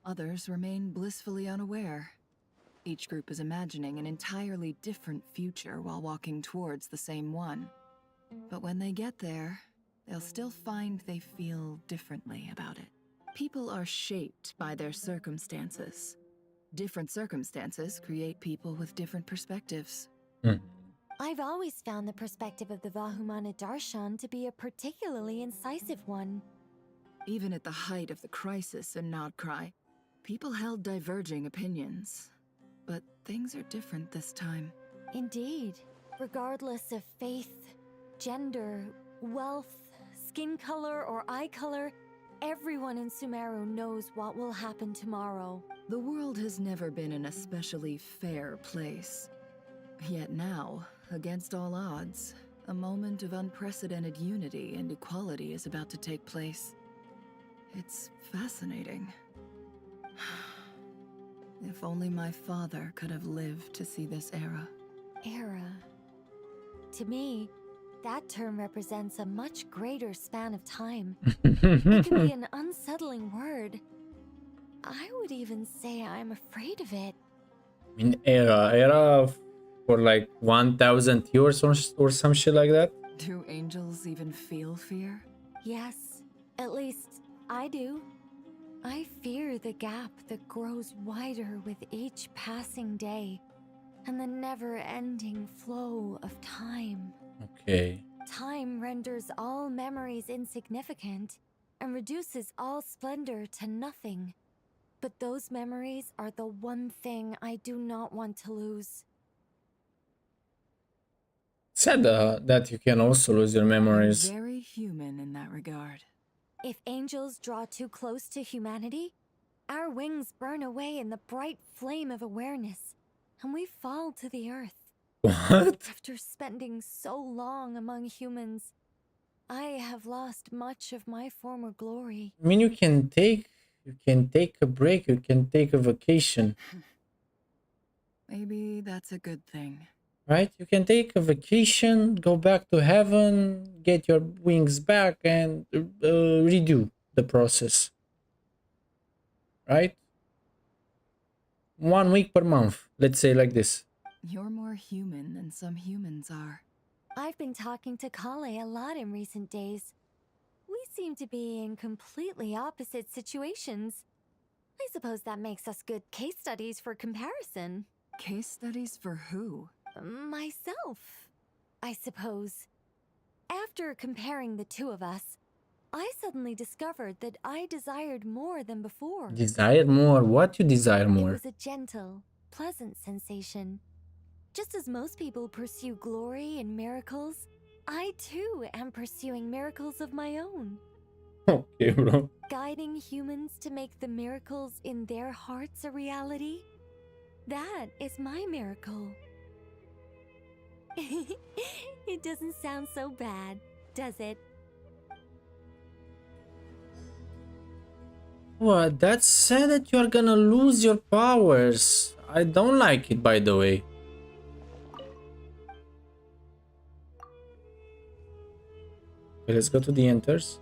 Speaker 2: Others remain blissfully unaware. Each group is imagining an entirely different future while walking towards the same one. But when they get there, they'll still find they feel differently about it. People are shaped by their circumstances. Different circumstances create people with different perspectives.
Speaker 4: I've always found the perspective of the Vahumana Darshan to be a particularly incisive one.
Speaker 2: Even at the height of the crisis in Nodcry, people held diverging opinions. But things are different this time.
Speaker 4: Indeed. Regardless of faith, gender, wealth, skin color, or eye color, everyone in Sumeru knows what will happen tomorrow.
Speaker 2: The world has never been an especially fair place. Yet now, against all odds, a moment of unprecedented unity and equality is about to take place. It's fascinating. If only my father could have lived to see this era.
Speaker 4: Era. To me, that term represents a much greater span of time. It can be an unsettling word. I would even say I'm afraid of it.
Speaker 1: I mean, era for like 1,000 years or some shit like that.
Speaker 2: Do angels even feel fear?
Speaker 4: Yes, at least I do. I fear the gap that grows wider with each passing day, and the never-ending flow of time.
Speaker 1: Okay.
Speaker 4: Time renders all memories insignificant, and reduces all splendor to nothing. But those memories are the one thing I do not want to lose.
Speaker 1: Sad that you can also lose your memories.
Speaker 2: Very human in that regard.
Speaker 4: If angels draw too close to humanity, our wings burn away in the bright flame of awareness, and we fall to the earth.
Speaker 1: What?
Speaker 4: After spending so long among humans, I have lost much of my former glory.
Speaker 1: I mean, you can take a break, you can take a vacation,
Speaker 2: Maybe that's a good thing.
Speaker 1: right? You can take a vacation, go back to heaven, get your wings back, and redo the process, right? 1 week per month, let's say like this.
Speaker 2: You're more human than some humans are.
Speaker 4: I've been talking to Kale a lot in recent days. We seem to be in completely opposite situations. I suppose that makes us good case studies for comparison.
Speaker 2: Case studies for who?
Speaker 4: Myself, I suppose. After comparing the two of us, I suddenly discovered that I desired more than before.
Speaker 1: Desire more? What you desire
Speaker 4: It
Speaker 1: more?
Speaker 4: was a gentle, pleasant sensation. Just as most people pursue glory and miracles, I too am pursuing miracles of my own.
Speaker 1: Okay, bro.
Speaker 4: Guiding humans to make the miracles in their hearts a reality. That is my miracle. It doesn't sound so bad, does it?
Speaker 1: What? That's sad that you are gonna lose your powers. I don't like it, by the way. Okay, let's go to the enters.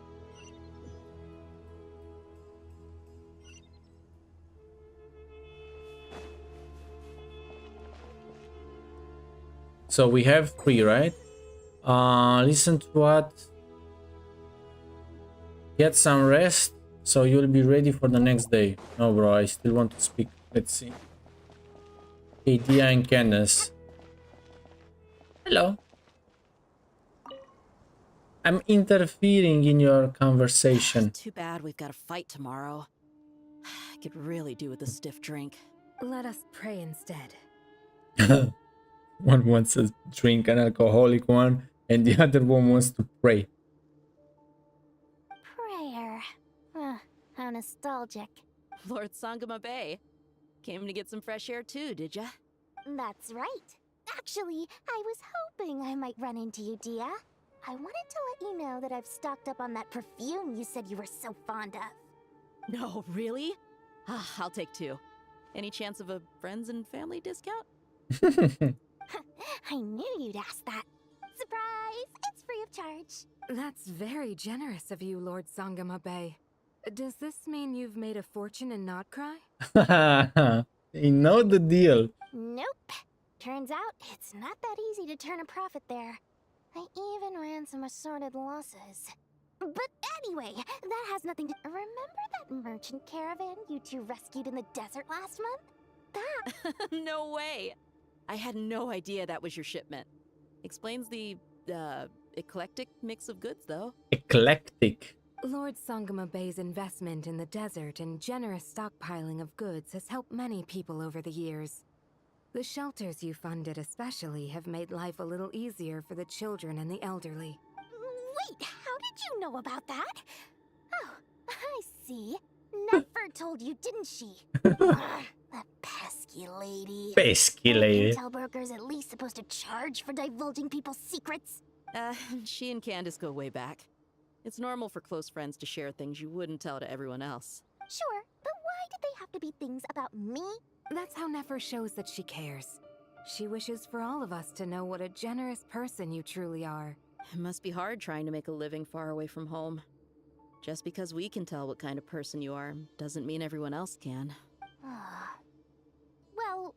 Speaker 1: So we have 3, right? Listen to what? Get some rest, so you'll be ready for the next day. No, bro, I still want to speak. Let's see. Okay, Dia and Candace. Hello. I'm interfering in your conversation.
Speaker 11: Too bad we've got a fight tomorrow. I could really do with a stiff drink.
Speaker 12: Let us pray instead.
Speaker 1: One wants to drink, an alcoholic one, and the other one wants to pray.
Speaker 10: Prayer. How nostalgic.
Speaker 11: Lord Sangama Bay. Came to get some fresh air too, did ya?
Speaker 10: That's right. Actually, I was hoping I might run into you, Dia. I wanted to let you know that I've stocked up on that perfume you said you were so fond of.
Speaker 11: No, really? I'll take 2. Any chance of a friends and family discount?
Speaker 10: I knew you'd ask that. Surprise! It's free of charge.
Speaker 12: That's very generous of you, Lord Sangama Bay. Does this mean you've made a fortune in not cry?
Speaker 1: They know the deal.
Speaker 10: Nope. Turns out it's not that easy to turn a profit there. I even ran some assorted losses. But anyway, that has nothing to... Remember that merchant caravan you two rescued in the desert last month? That...
Speaker 11: No way! I had no idea that was your shipment. Explains the, eclectic mix of goods, though.
Speaker 1: Eclectic.
Speaker 12: Lord Sangama Bay's investment in the desert and generous stockpiling of goods has helped many people over the years. The shelters you funded especially have made life a little easier for the children and the elderly.
Speaker 10: Wait, how did you know about that? Oh, I see. Never told you, didn't she? That pesky lady.
Speaker 1: Pesky lady.
Speaker 10: Intel brokers at least supposed to charge for divulging people's secrets?
Speaker 11: She and Candace go way back. It's normal for close friends to share things you wouldn't tell to everyone else.
Speaker 10: Sure, but why did they have to be things about me?
Speaker 12: That's how Nefer shows that she cares. She wishes for all of us to know what a generous person you truly are.
Speaker 11: It must be hard trying to make a living far away from home. Just because we can tell what kind of person you are doesn't mean everyone else can.
Speaker 10: Well,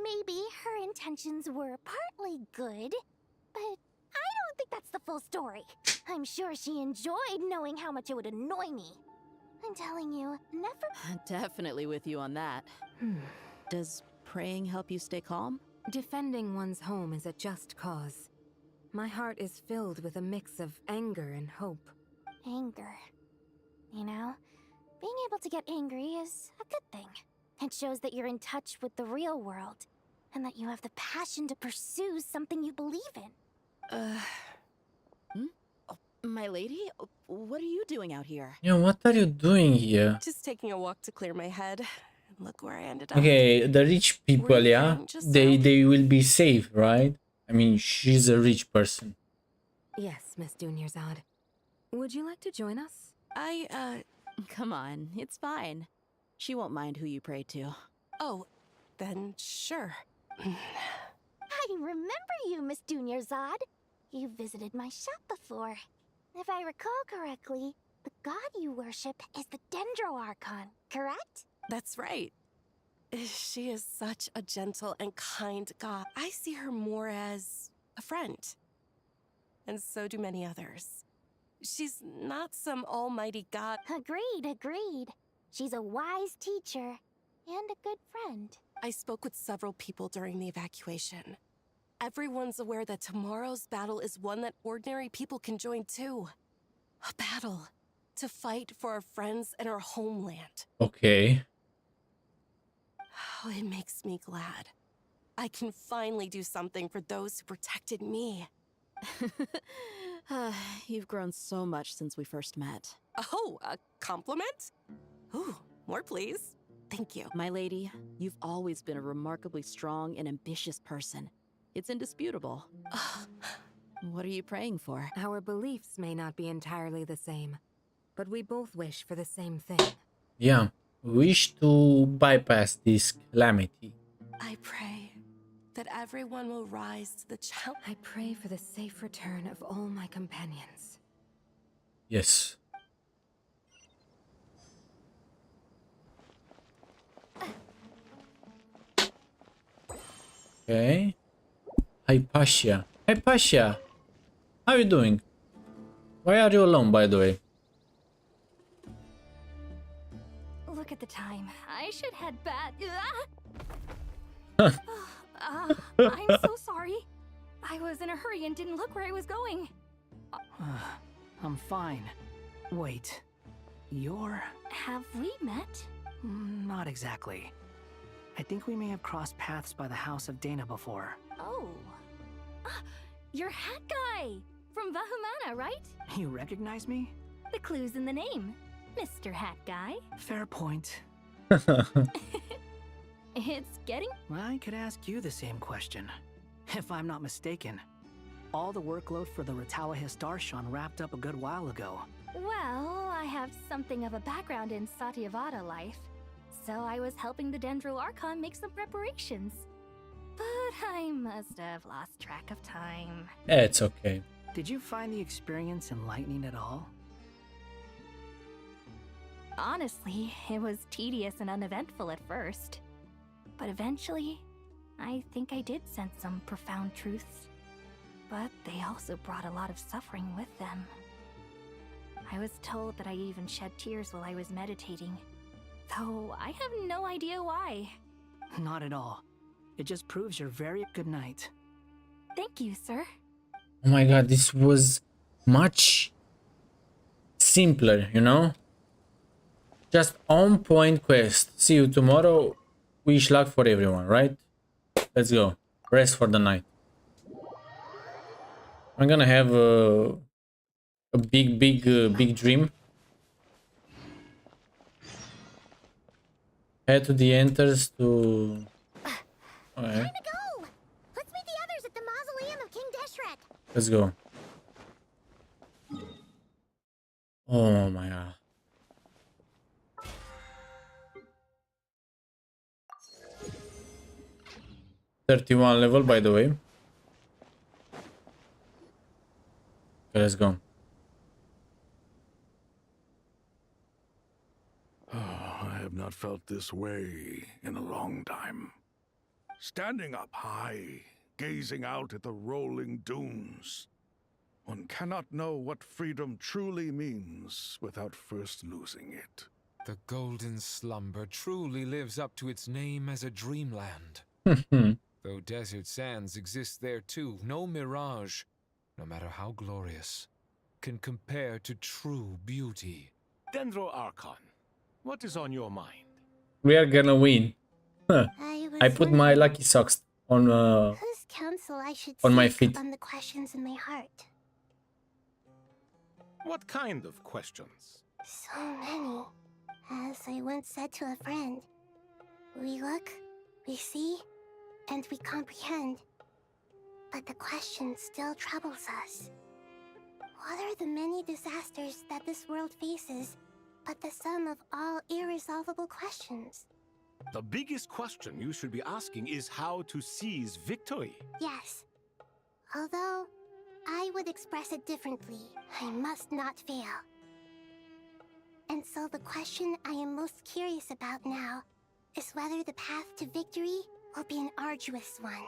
Speaker 10: maybe her intentions were partly good, but I don't think that's the full story. I'm sure she enjoyed knowing how much it would annoy me. I'm telling you, Nefer...
Speaker 11: Definitely with you on that. Does praying help you stay calm?
Speaker 12: Defending one's home is a just cause. My heart is filled with a mix of anger and hope.
Speaker 10: Anger. You know, being able to get angry is a good thing. It shows that you're in touch with the real world, and that you have the passion to pursue something you believe in.
Speaker 11: Oh, my lady? What are you doing out here?
Speaker 1: Yeah, what are you doing here?
Speaker 5: Just taking a walk to clear my head. And look where I ended up.
Speaker 1: Okay, the rich people, yeah, they will be safe, right? I mean, she's a rich person.
Speaker 12: Yes, Miss Dunyarzad. Would you like to join us?
Speaker 11: Come on, it's fine. She won't mind who you pray to.
Speaker 5: Oh, then sure.
Speaker 10: I remember you, Miss Dunyarzad. You visited my shop before. If I recall correctly, the god you worship is the Dendro Archon, correct?
Speaker 5: That's right. She is such a gentle and kind god. I see her more as a friend. And so do many others. She's not some almighty god.
Speaker 10: Agreed. She's a wise teacher and a good friend.
Speaker 5: I spoke with several people during the evacuation. Everyone's aware that tomorrow's battle is one that ordinary people can join too. A battle to fight for our friends and our homeland.
Speaker 1: Okay.
Speaker 5: Oh, it makes me glad. I can finally do something for those who protected me.
Speaker 11: You've grown so much since we first met.
Speaker 5: Oh, a compliment? Ooh, more please. Thank you.
Speaker 11: My lady, you've always been a remarkably strong and ambitious person. It's indisputable. What are you praying for?
Speaker 12: Our beliefs may not be entirely the same, but we both wish for the same thing.
Speaker 1: Yeah, wish to bypass this calamity.
Speaker 5: I pray that everyone will rise to the challenge.
Speaker 12: I pray for the safe return of all my companions.
Speaker 1: Yes. Okay. Hypatia. Hypatia! How are you doing? Why are you alone, by the way?
Speaker 4: Look at the time. I should head back. I'm so sorry. I was in a hurry and didn't look where I was going.
Speaker 13: I'm fine. Wait, you're...
Speaker 10: Have we met?
Speaker 13: Not exactly. I think we may have crossed paths by the house of Dana before.
Speaker 10: Oh. You're Hat Guy! From Vahumana, right?
Speaker 13: You recognize me?
Speaker 10: The clue's in the name. Mr. Hat Guy.
Speaker 13: Fair point.
Speaker 10: It's getting...
Speaker 13: I could ask you the same question. If I'm not mistaken, all the workload for the Ratawa Histarshan wrapped up a good while ago.
Speaker 10: Well, I have something of a background in Satyavada life, so I was helping the Dendro Archon make some preparations. But I must have lost track of time.
Speaker 1: It's okay.
Speaker 13: Did you find the experience enlightening at all?
Speaker 10: Honestly, it was tedious and uneventful at first. But eventually, I think I did sense some profound truths. But they also brought a lot of suffering with them. I was told that I even shed tears while I was meditating, though I have no idea why.
Speaker 13: Not at all. It just proves you're very good knight.
Speaker 10: Thank you, sir.
Speaker 1: Oh my god, this was much simpler, you know? Just on point quest. See you tomorrow. Wish luck for everyone, right? Let's go. Rest for the night. I'm gonna have a big dream. Head to the enters to... Okay.
Speaker 3: Time to go! Let's meet the others at the mausoleum of King Deshret.
Speaker 1: Let's go. Oh my god. $31 level, by the way. Okay, let's go.
Speaker 14: I have not felt this way in a long time. Standing up high, gazing out at the rolling dunes. One cannot know what freedom truly means without first losing it.
Speaker 15: The golden slumber truly lives up to its name as a dreamland. Though desert sands exist there too, no mirage, no matter how glorious, can compare to true beauty.
Speaker 16: Dendro Archon, what is on your mind?
Speaker 1: We are gonna win. I put my lucky socks on
Speaker 3: whose counsel I should
Speaker 1: on my
Speaker 3: seek
Speaker 1: feet.
Speaker 3: on the questions in my heart.
Speaker 16: What kind of questions?
Speaker 3: So many. As I once said to a friend, we look, we see, and we comprehend. But the question still troubles us. What are the many disasters that this world faces, but the sum of all irresolvable questions?
Speaker 16: The biggest question you should be asking is how to seize victory.
Speaker 3: Yes. Although, I would express it differently. I must not fail. And so the question I am most curious about now is whether the path to victory will be an arduous one.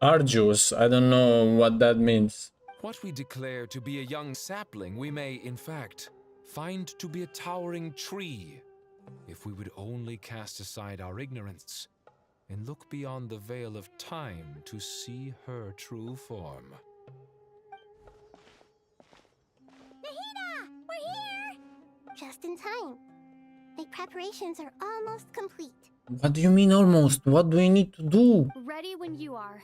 Speaker 1: Arduous? I don't know what that means.
Speaker 15: What we declare to be a young sapling, we may, in fact, find to be a towering tree, if we would only cast aside our ignorance and look beyond the veil of time to see her true form.
Speaker 3: Nahida! We're here! Just in time. My preparations are almost complete.
Speaker 1: What do you mean almost? What do we need to do?
Speaker 10: Ready when you are.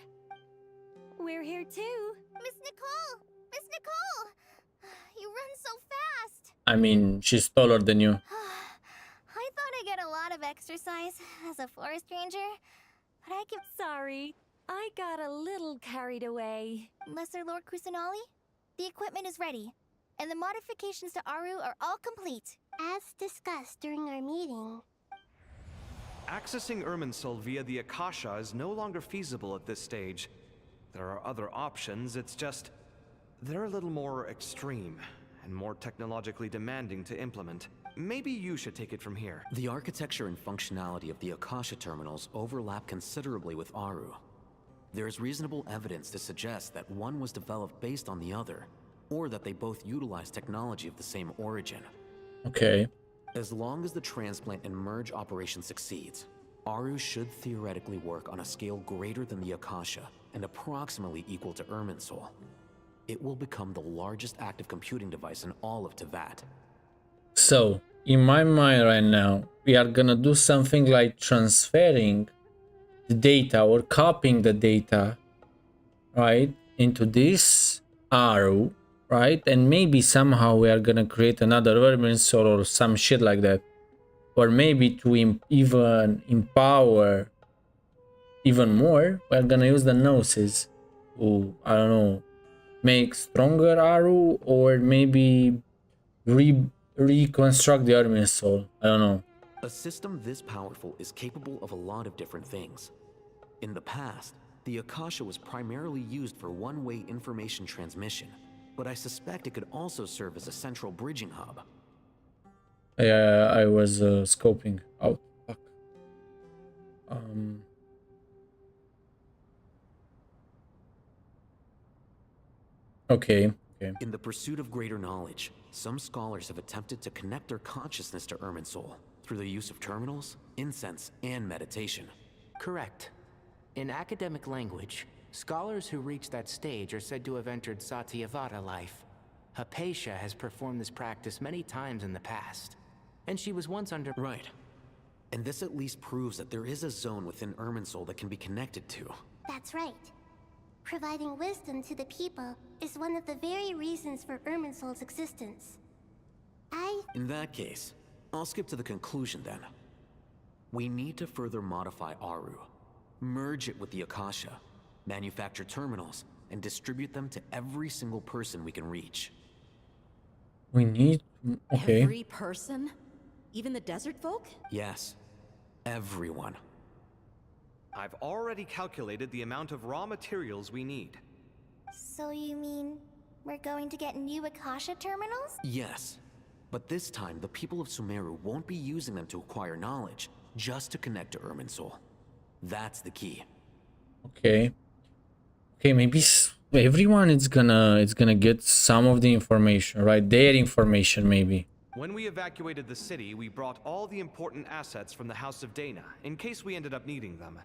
Speaker 10: We're here too.
Speaker 3: Miss Nicole! Miss Nicole! You run so fast!
Speaker 1: I mean, she's taller than you.
Speaker 3: I thought I'd get a lot of exercise as a forest ranger, but I kept
Speaker 10: Sorry, I got a little carried away.
Speaker 3: Lesser Lord Kusanali, the equipment is ready, and the modifications to Aru are all complete. As discussed during our meeting.
Speaker 7: Accessing Irminsul via the Akasha is no longer feasible at this stage. There are other options, it's just... they're a little more extreme, and more technologically demanding to implement. Maybe you should take it from here.
Speaker 8: The architecture and functionality of the Akasha terminals overlap considerably with Aru. There is reasonable evidence to suggest that one was developed based on the other, or that they both utilize technology of the same origin.
Speaker 1: Okay.
Speaker 8: As long as the transplant and merge operation succeeds, Aru should theoretically work on a scale greater than the Akasha and approximately equal to Irminsul. it will become the largest active computing device in all of Tevat.
Speaker 1: So, in my mind right now, we are gonna do something like transferring the data or copying the data, right, into this arrow, right? And maybe somehow we are gonna create another vermin soul or some shit like that. Or maybe to even empower even more, we're gonna use the gnosis to, I don't know, make stronger arrow or maybe reconstruct the vermin soul. I don't know.
Speaker 8: A system this powerful is capable of a lot of different things. In the past, the Akasha was primarily used for one-way information transmission, but I suspect it could also serve as a central bridging hub.
Speaker 1: Yeah, I was scoping out. Fuck. Okay.
Speaker 8: In the pursuit of greater knowledge, some scholars have attempted to connect their consciousness to Irminsul through the use of terminals, incense, and meditation.
Speaker 6: Correct. In academic language, scholars who reach that stage are said to have entered Satyavada life. Hypatia has performed this practice many times in the past, and she was once under—
Speaker 8: Right. And this at least proves that there is a zone within Irminsul that can be connected to.
Speaker 3: That's right. Providing wisdom to the people is one of the very reasons for Irminsul's existence.
Speaker 8: In that case, I'll skip to the conclusion then. We need to further modify Aru, merge it with the Akasha, manufacture terminals, and distribute them to every single person we can reach.
Speaker 1: We need... Okay.
Speaker 11: Every person? Even the desert folk?
Speaker 8: Yes. Everyone.
Speaker 7: I've already calculated the amount of raw materials we need.
Speaker 10: So you mean we're going to get new Akasha terminals?
Speaker 8: Yes. But this time, the people of Sumeru won't be using them to acquire knowledge, just to connect to Irminsul. That's the key.
Speaker 1: Okay. Okay, maybe everyone is gonna get some of the information, right? Their information, maybe.
Speaker 7: When we evacuated the city, we brought all the important assets from the House of Dana, in case we ended up needing them.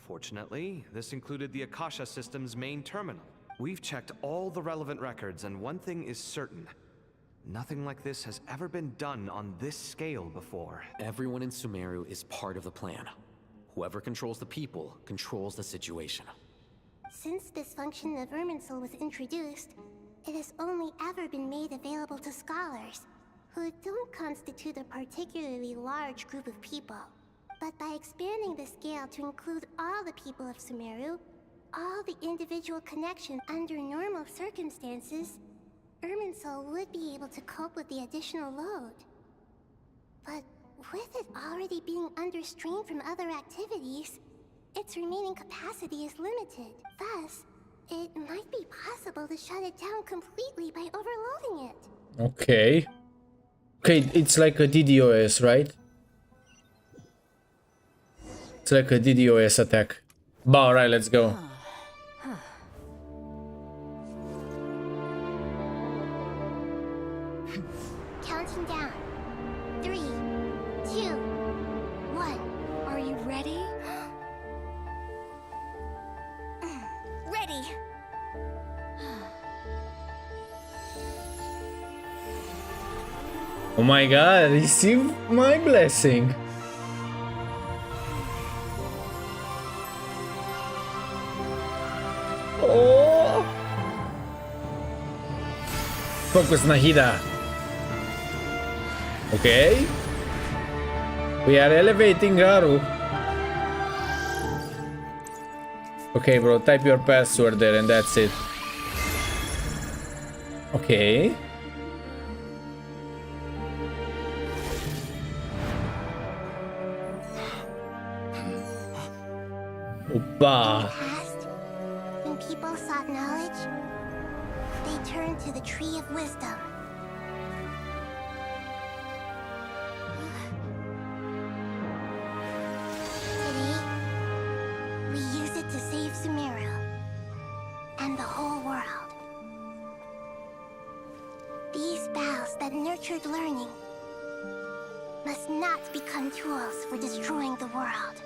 Speaker 7: Fortunately, this included the Akasha system's main terminal. We've checked all the relevant records, and one thing is certain. Nothing like this has ever been done on this scale before.
Speaker 8: Everyone in Sumeru is part of the plan. Whoever controls the people controls the situation.
Speaker 3: Since this function of Irminsul was introduced, it has only ever been made available to scholars, who don't constitute a particularly large group of people. But by expanding the scale to include all the people of Sumeru, all the individual connections under normal circumstances, Irminsul would be able to cope with the additional load. But with it already being under strain from other activities, its remaining capacity is limited. Thus, it might be possible to shut it down completely by overloading it.
Speaker 1: Okay. Okay, it's like a DDoS, right? It's like a DDoS attack. Balright, let's go.
Speaker 3: Counting down. 3, 2, 1.
Speaker 10: Are you ready? Ready!
Speaker 1: Oh my god, receive my blessing. Oh! Focus Nahida. Okay. We are elevating Haru. Okay, bro, type your password there and that's it. Okay. Opa.
Speaker 3: Past, when people sought knowledge, they turned to the Tree of Wisdom. Today, we use it to save Sumeru and the whole world. These boughs that nurtured learning must not become tools for destroying the world.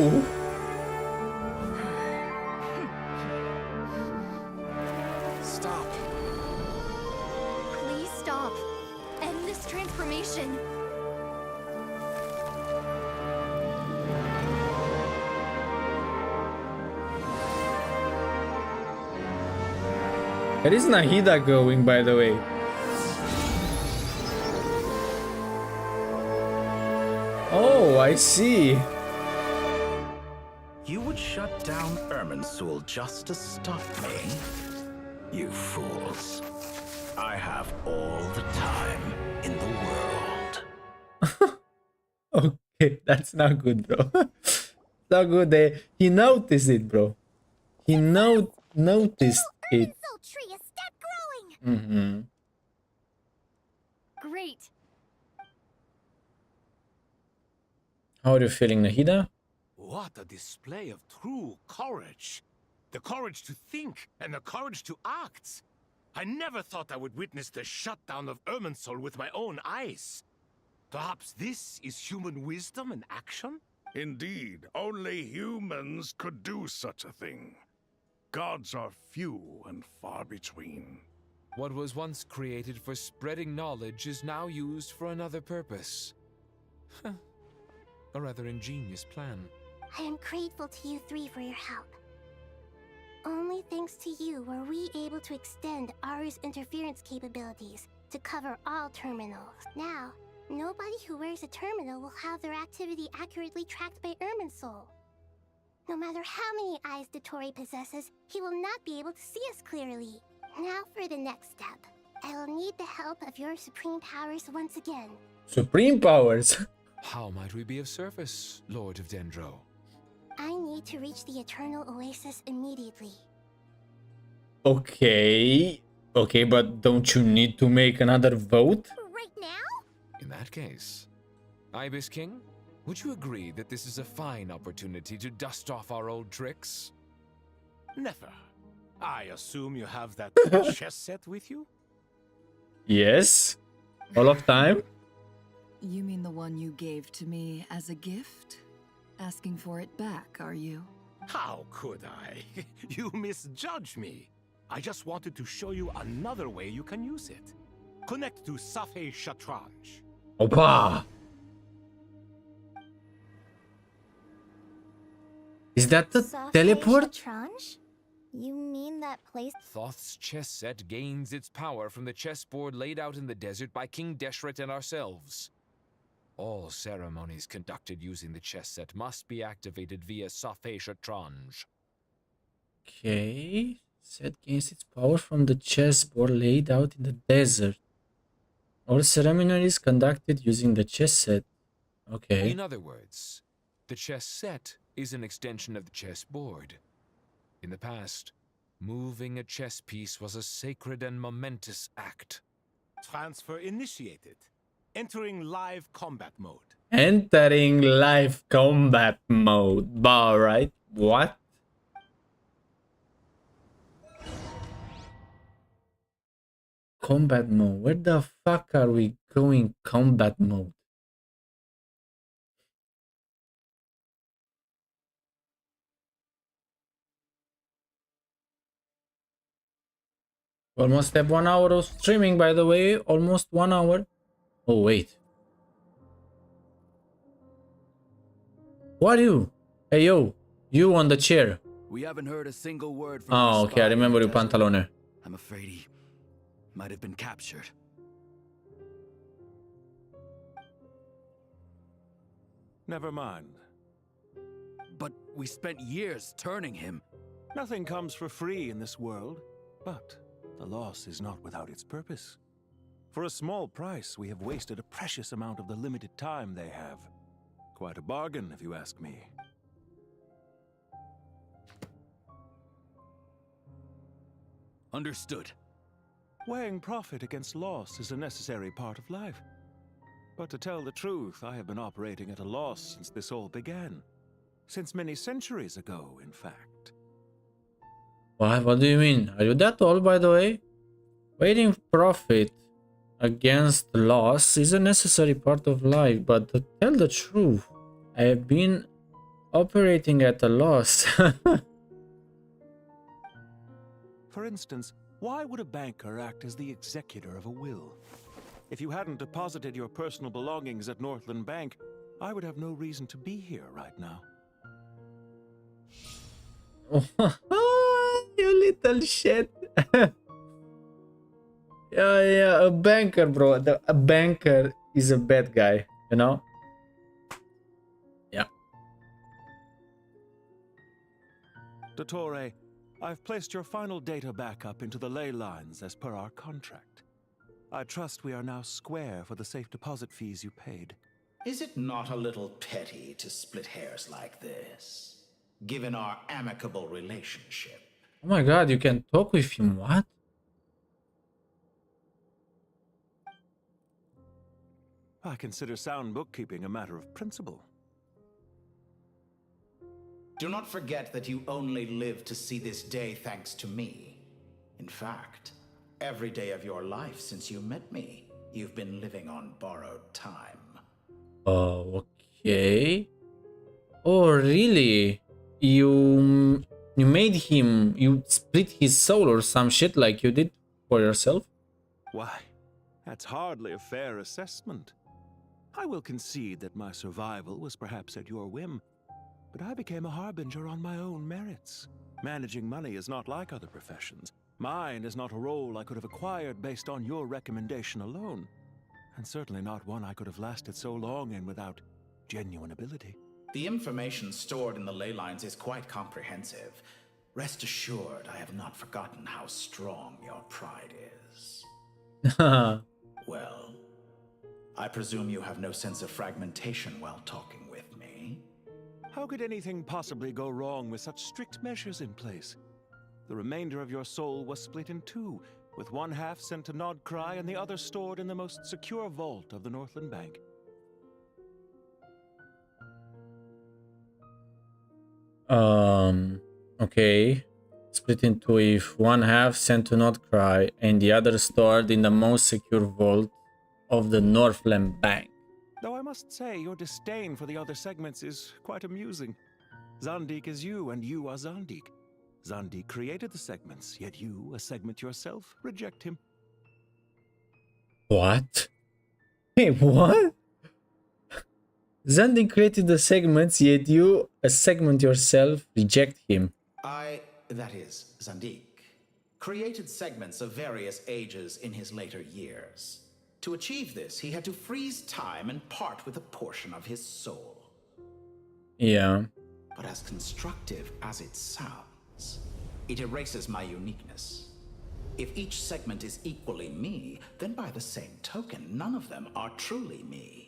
Speaker 1: No!
Speaker 9: Stop.
Speaker 4: Please stop. End this transformation.
Speaker 1: Where is Nahida going, by the way? Oh, I see.
Speaker 17: You would shut down Irminsul just to stop me? You fools. I have all the time in the world.
Speaker 1: Okay, that's not good, bro. Not good. He noticed it, bro. He noticed it.
Speaker 10: Tree is step growing.
Speaker 1: Mm-hmm.
Speaker 4: Great.
Speaker 1: How are you feeling, Nahida?
Speaker 16: What a display of true courage. The courage to think and the courage to act. I never thought I would witness the shutdown of Irminsul with my own eyes. Perhaps this is human wisdom in action?
Speaker 14: Indeed, only humans could do such a thing. Gods are few and far between.
Speaker 15: What was once created for spreading knowledge is now used for another purpose. A rather ingenious plan.
Speaker 3: I am grateful to you three for your help. Only thanks to you were we able to extend Aru's interference capabilities to cover all terminals. Now, nobody who wears a terminal will have their activity accurately tracked by Irminsul. No matter how many eyes Dottore possesses, he will not be able to see us clearly. Now for the next step. I will need the help of your supreme powers once again.
Speaker 1: Supreme powers?
Speaker 15: How might we be of service, Lord of Dendro?
Speaker 3: I need to reach the Eternal Oasis immediately.
Speaker 1: Okay. Okay, but don't you need to make another vote?
Speaker 10: Right now?
Speaker 15: In that case, Ibis King, would you agree that this is a fine opportunity to dust off our old tricks?
Speaker 16: Never. I assume you have that chess set with you?
Speaker 1: Yes. All of time?
Speaker 2: You mean the one you gave to me as a gift? Asking for it back, are you?
Speaker 16: How could I? You misjudge me. I just wanted to show you another way you can use it. Connect to Safei Shatranj.
Speaker 1: Opa! Is that the teleport?
Speaker 10: Shatranj? You mean that place?
Speaker 15: Thoth's chess set gains its power from the chessboard laid out in the desert by King Deshret and ourselves. All ceremonies conducted using the chess set must be activated via Safei Shatranj.
Speaker 1: Okay. Set gains its power from the chessboard laid out in the desert. All ceremonies conducted using the chess set. Okay.
Speaker 15: In other words, the chess set is an extension of the chessboard. In the past, moving a chess piece was a sacred and momentous act.
Speaker 16: Transfer initiated. Entering live combat mode.
Speaker 1: Entering live combat mode. Balright. What? Combat mode. Where the fuck are we going combat mode? Almost have 1 hour of streaming, by the way. Almost 1 hour. Oh, wait. Who are you? Hey, yo. You on the chair.
Speaker 18: We haven't heard a single word from
Speaker 1: Oh, okay. I remember you, Pantalone.
Speaker 18: I'm afraid he might have been captured.
Speaker 16: Never mind.
Speaker 18: But we spent years turning him.
Speaker 16: Nothing comes for free in this world, but the loss is not without its purpose. For a small price, we have wasted a precious amount of the limited time they have. Quite a bargain, if you ask me.
Speaker 18: Understood.
Speaker 16: Weighing profit against loss is a necessary part of life. But to tell the truth, I have been operating at a loss since this all began. Since many centuries ago, in fact.
Speaker 1: What do you mean? Are you that old, by the way? Weighing profit against loss is a necessary part of life, but to tell the truth, I have been Operating at a loss.
Speaker 19: For instance, why would a banker act as the executor of a will? If you hadn't deposited your personal belongings at Northland Bank, I would have no reason to be here right now.
Speaker 1: You little shit. Yeah, a banker, bro. A banker is a bad guy, you know? Yeah.
Speaker 19: Dottore, I've placed your final data backup into the ley lines as per our contract. I trust we are now square for the safe deposit fees you paid.
Speaker 17: Is it not a little petty to split hairs like this, given our amicable relationship?
Speaker 1: Oh my god, you can talk with him, what?
Speaker 19: I consider sound bookkeeping a matter of principle.
Speaker 17: Do not forget that you only live to see this day thanks to me. In fact, every day of your life since you met me, you've been living on borrowed time.
Speaker 1: Oh, okay. Oh, really? You made him, you split his soul or some shit like you did for yourself?
Speaker 19: Why, that's hardly a fair assessment. I will concede that my survival was perhaps at your whim, but I became a harbinger on my own merits. Managing money is not like other professions. Mine is not a role I could have acquired based on your recommendation alone, and certainly not one I could have lasted so long in without genuine ability.
Speaker 17: The information stored in the ley lines is quite comprehensive. Rest assured, I have not forgotten how strong your pride is. Well, I presume you have no sense of fragmentation while talking with me?
Speaker 19: How could anything possibly go wrong with such strict measures in place? The remainder of your soul was split in two, with one half sent to Nodcry and the other stored in the most secure vault of the Northland Bank.
Speaker 1: Okay. Split in two if one half sent to Nodcry and the other stored in the most secure vault of the Northland Bank.
Speaker 19: Though I must say, your disdain for the other segments is quite amusing. Zandik is you, and you are Zandik. Zandik created the segments, yet you, a segment yourself, reject him.
Speaker 1: What? Wait, what? Zandik created the segments, yet you, a segment yourself, reject him.
Speaker 17: That is, Zandik, created segments of various ages in his later years. To achieve this, he had to freeze time and part with a portion of his soul.
Speaker 1: Yeah.
Speaker 17: But as constructive as it sounds, it erases my uniqueness. If each segment is equally me, then by the same token, none of them are truly me.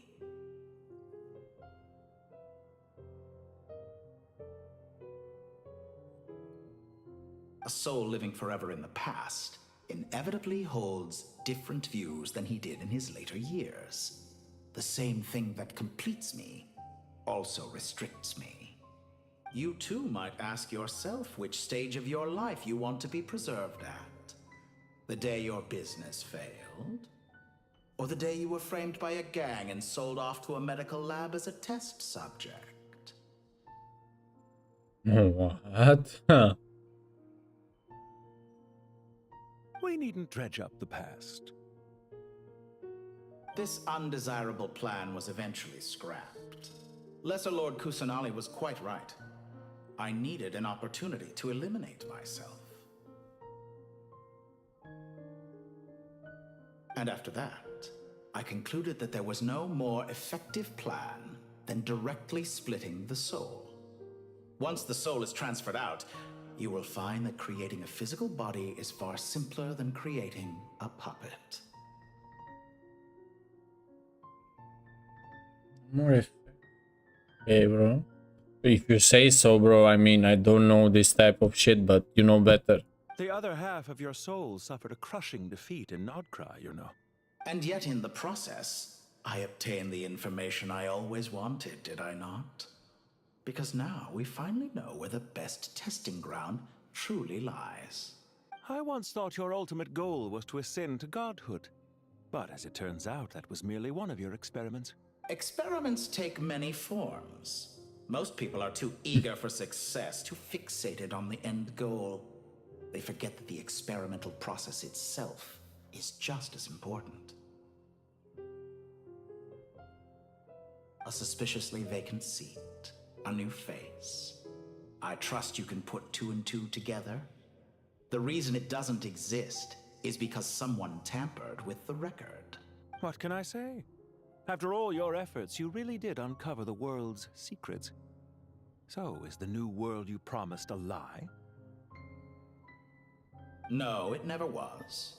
Speaker 17: A soul living forever in the past inevitably holds different views than he did in his later years. The same thing that completes me also restricts me. You too might ask yourself which stage of your life you want to be preserved at. The day your business failed? Or the day you were framed by a gang and sold off to a medical lab as a test subject?
Speaker 1: What? Huh.
Speaker 19: We needn't dredge up the past.
Speaker 17: This undesirable plan was eventually scrapped. Lesser Lord Kusanali was quite right. I needed an opportunity to eliminate myself. And after that, I concluded that there was no more effective plan than directly splitting the soul. Once the soul is transferred out, you will find that creating a physical body is far simpler than creating a puppet.
Speaker 1: More effect. Okay, bro. If you say so, bro, I mean, I don't know this type of shit, but you know better.
Speaker 19: The other half of your soul suffered a crushing defeat in Nodcry, you know.
Speaker 17: And yet in the process, I obtained the information I always wanted, did I not? Because now we finally know where the best testing ground truly lies.
Speaker 19: I once thought your ultimate goal was to ascend to godhood. But as it turns out, that was merely one of your experiments.
Speaker 17: Experiments take many forms. Most people are too eager for success, too fixated on the end goal. They forget that the experimental process itself is just as important. A suspiciously vacant seat, a new face. I trust you can put two and two together. The reason it doesn't exist is because someone tampered with the record.
Speaker 19: What can I say? After all your efforts, you really did uncover the world's secrets. So, is the new world you promised a lie?
Speaker 17: No, it never was.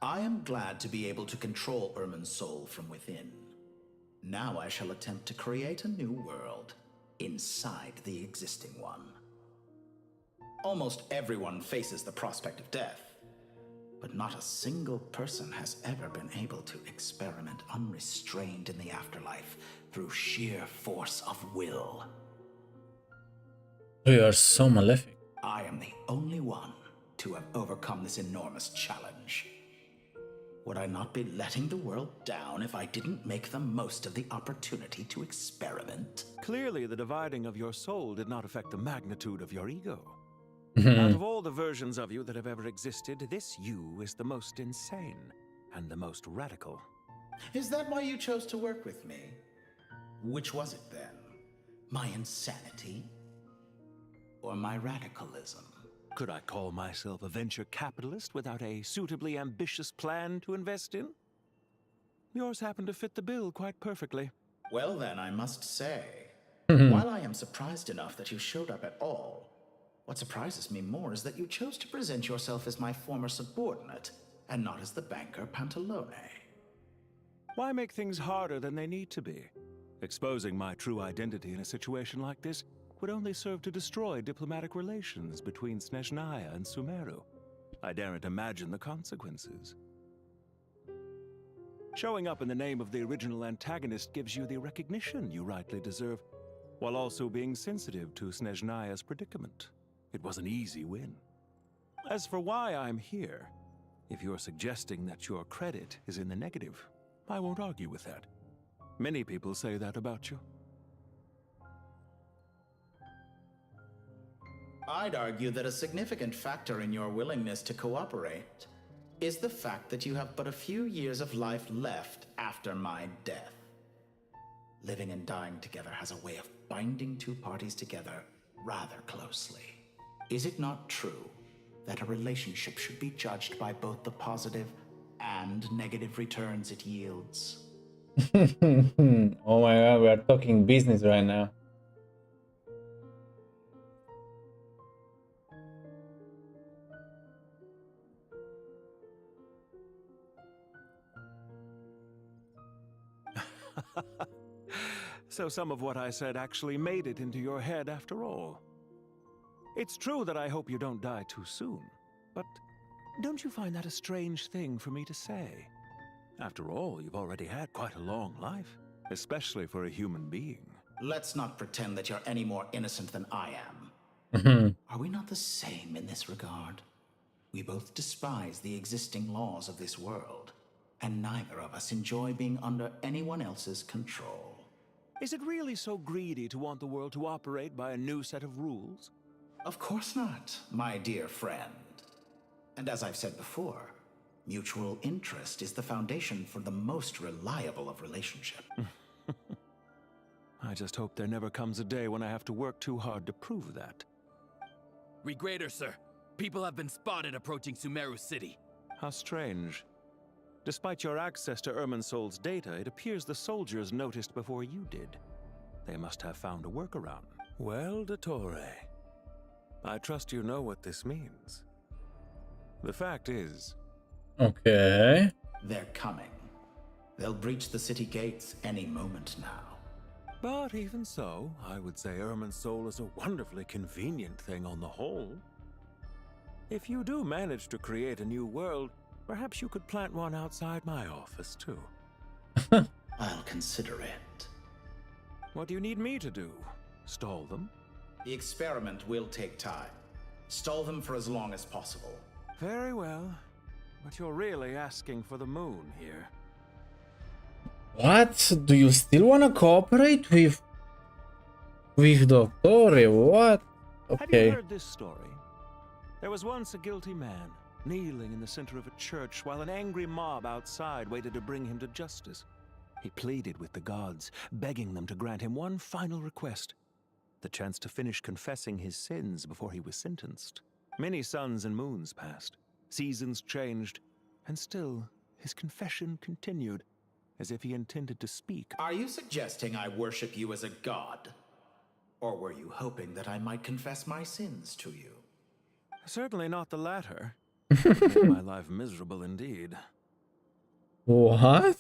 Speaker 17: I am glad to be able to control Ermin's soul from within. Now I shall attempt to create a new world inside the existing one. Almost everyone faces the prospect of death, but not a single person has ever been able to experiment unrestrained in the afterlife through sheer force of will.
Speaker 1: You are so malefic.
Speaker 17: I am the only one to have overcome this enormous challenge. Would I not be letting the world down if I didn't make the most of the opportunity to experiment?
Speaker 19: Clearly, the dividing of your soul did not affect the magnitude of your ego. Out of all the versions of you that have ever existed, this you is the most insane and the most radical.
Speaker 17: Is that why you chose to work with me? Which was it then? My insanity? Or my radicalism?
Speaker 19: Could I call myself a venture capitalist without a suitably ambitious plan to invest in? Yours happened to fit the bill quite perfectly.
Speaker 17: Well then, I must say, while I am surprised enough that you showed up at all, what surprises me more is that you chose to present yourself as my former subordinate, and not as the banker Pantalone.
Speaker 19: Why make things harder than they need to be? Exposing my true identity in a situation like this would only serve to destroy diplomatic relations between Snezhnaya and Sumeru. I daren't imagine the consequences. Showing up in the name of the original antagonist gives you the recognition you rightly deserve, while also being sensitive to Snezhnaya's predicament. It was an easy win. As for why I'm here, if you're suggesting that your credit is in the negative, I won't argue with that. Many people say that about you.
Speaker 17: I'd argue that a significant factor in your willingness to cooperate is the fact that you have but a few years of life left after my death. Living and dying together has a way of binding two parties together rather closely. Is it not true that a relationship should be judged by both the positive and negative returns it yields?
Speaker 1: Oh my god, we are talking business right now.
Speaker 19: So some of what I said actually made it into your head after all. It's true that I hope you don't die too soon, but don't you find that a strange thing for me to say? After all, you've already had quite a long life, especially for a human being.
Speaker 17: Let's not pretend that you're any more innocent than I am. Are we not the same in this regard? We both despise the existing laws of this world, and neither of us enjoy being under anyone else's control.
Speaker 19: Is it really so greedy to want the world to operate by a new set of rules?
Speaker 17: Of course not, my dear friend. And as I've said before, mutual interest is the foundation for the most reliable of relationships.
Speaker 19: I just hope there never comes a day when I have to work too hard to prove that.
Speaker 20: Regrader, sir. People have been spotted approaching Sumeru City.
Speaker 19: How strange. Despite your access to Irminsol's data, it appears the soldiers noticed before you did. They must have found a workaround. Well, Dottore, I trust you know what this means. The fact is...
Speaker 1: Okay.
Speaker 17: They're coming. They'll breach the city gates any moment now.
Speaker 19: But even so, I would say Irminsol is a wonderfully convenient thing on the whole. If you do manage to create a new world, perhaps you could plant one outside my office, too.
Speaker 17: I'll consider it.
Speaker 19: What do you need me to do? Stall them?
Speaker 17: The experiment will take time. Stall them for as long as possible.
Speaker 19: Very well. But you're really asking for the moon here.
Speaker 1: What? Do you still want to cooperate with With Dottore, what?
Speaker 19: Have you
Speaker 1: Okay.
Speaker 19: heard this story? There was once a guilty man, kneeling in the center of a church while an angry mob outside waited to bring him to justice. He pleaded with the gods, begging them to grant him one final request: the chance to finish confessing his sins before he was sentenced. Many suns and moons passed, seasons changed, and still his confession continued, as if he intended to speak.
Speaker 17: Are you suggesting I worship you as a god? Or were you hoping that I might confess my sins to you?
Speaker 19: Certainly not the latter. It would make my life miserable indeed.
Speaker 1: What?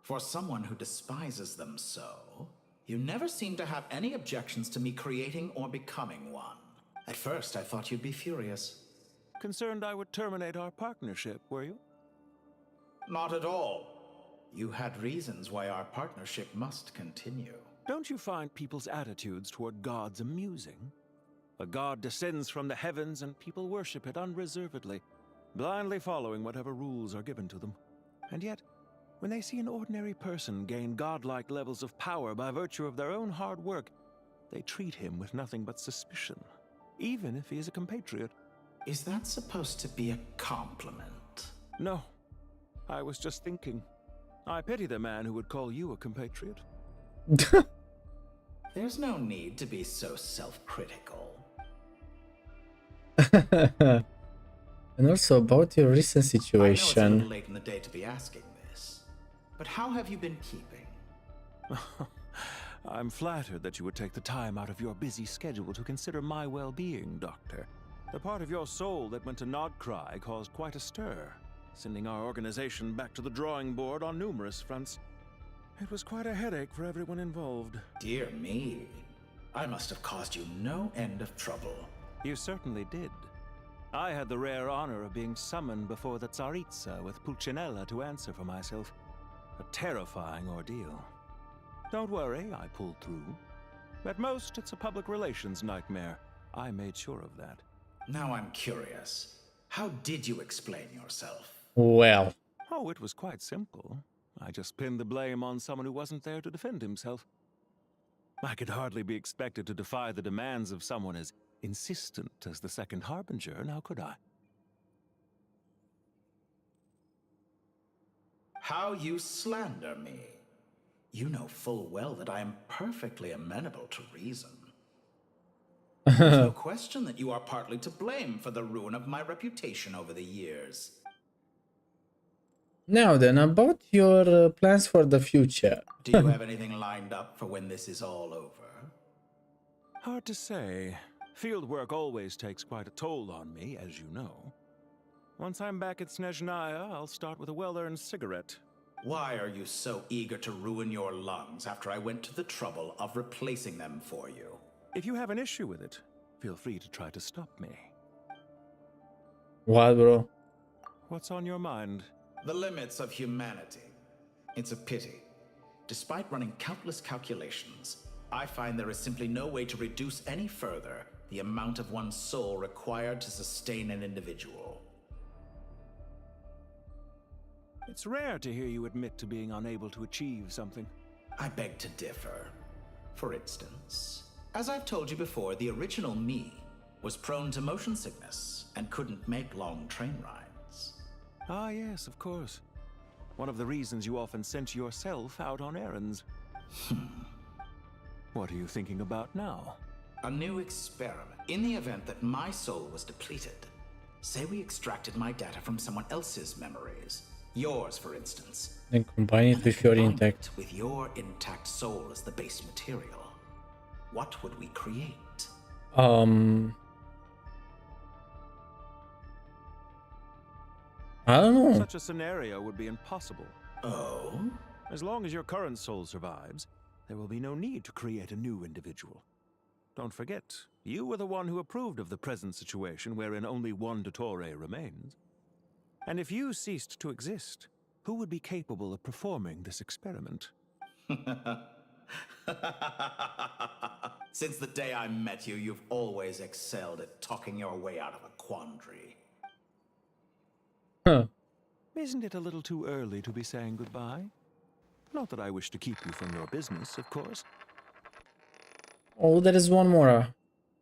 Speaker 17: For someone who despises them so, you never seem to have any objections to me creating or becoming one. At first, I thought you'd be furious.
Speaker 19: Concerned I would terminate our partnership, were you?
Speaker 17: Not at all. You had reasons why our partnership must continue.
Speaker 19: Don't you find people's attitudes toward gods amusing? A god descends from the heavens and people worship it unreservedly, blindly following whatever rules are given to them. And yet, when they see an ordinary person gain godlike levels of power by virtue of their own hard work, they treat him with nothing but suspicion, even if he is a compatriot.
Speaker 17: Is that supposed to be a compliment?
Speaker 19: No. I was just thinking. I pity the man who would call you a compatriot.
Speaker 17: There's no need to be so self-critical.
Speaker 1: And also about your recent
Speaker 17: I know it's a little
Speaker 1: situation.
Speaker 17: late in the day to be asking this, but how have you been keeping?
Speaker 19: I'm flattered that you would take the time out of your busy schedule to consider my well-being, Doctor. The part of your soul that went to Nodcry caused quite a stir, sending our organization back to the drawing board on numerous fronts. It was quite a headache for everyone involved.
Speaker 17: Dear me, I must have caused you no end of trouble.
Speaker 19: You certainly did. I had the rare honor of being summoned before the Tsaritsa with Pulcinella to answer for myself. A terrifying ordeal. Don't worry, I pulled through. At most, it's a public relations nightmare. I made sure of that.
Speaker 17: Now I'm curious. How did you explain yourself?
Speaker 1: Well.
Speaker 19: Oh, it was quite simple. I just pinned the blame on someone who wasn't there to defend himself. I could hardly be expected to defy the demands of someone as insistent as the Second Harbinger, now could I?
Speaker 17: How you slander me. You know full well that I am perfectly amenable to reason. There's no question that you are partly to blame for the ruin of my reputation over the years.
Speaker 1: Now then, about your plans for the future.
Speaker 17: Do you have anything lined up for when this is all over?
Speaker 19: Hard to say. Field work always takes quite a toll on me, as you know. Once I'm back at Snezhnaya, I'll start with a well-earned cigarette.
Speaker 17: Why are you so eager to ruin your lungs after I went to the trouble of replacing them for you?
Speaker 19: If you have an issue with it, feel free to try to stop me.
Speaker 1: What, bro?
Speaker 19: What's on your mind?
Speaker 17: The limits of humanity. It's a pity. Despite running countless calculations, I find there is simply no way to reduce any further the amount of one's soul required to sustain an individual.
Speaker 19: It's rare to hear you admit to being unable to achieve something.
Speaker 17: I beg to differ. For instance, as I've told you before, the original me was prone to motion sickness and couldn't make long train rides.
Speaker 19: Ah, yes, of course. One of the reasons you often sent yourself out on errands. What are you thinking about now?
Speaker 17: A new experiment. In the event that my soul was depleted, say we extracted my data from someone else's memories, yours for instance,
Speaker 1: Then combine it with your
Speaker 17: combined
Speaker 1: intact.
Speaker 17: it with your intact soul as the base material, what would we create?
Speaker 1: I don't know.
Speaker 19: Such a scenario would be impossible.
Speaker 17: Oh?
Speaker 19: As long as your current soul survives, there will be no need to create a new individual. Don't forget, you were the one who approved of the present situation wherein only one Dottore remains. And if you ceased to exist, who would be capable of performing this experiment?
Speaker 17: Since the day I met you, you've always excelled at talking your way out of a quandary.
Speaker 1: Huh.
Speaker 19: Isn't it a little too early to be saying goodbye? Not that I wish to keep you from your business, of course.
Speaker 1: Oh, there is one more.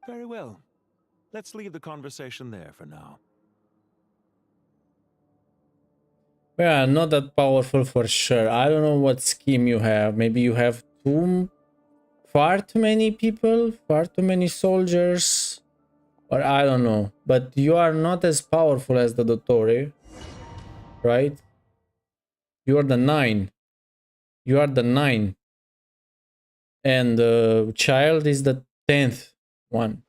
Speaker 19: Very well. Let's leave the conversation there for now.
Speaker 1: Yeah, not that powerful for sure. I don't know what scheme you have. Maybe you have far too many people, far too many soldiers, or I don't know. But you are not as powerful as the Dottore, right? You are the 9. You are the 9. And the child is the 10th one.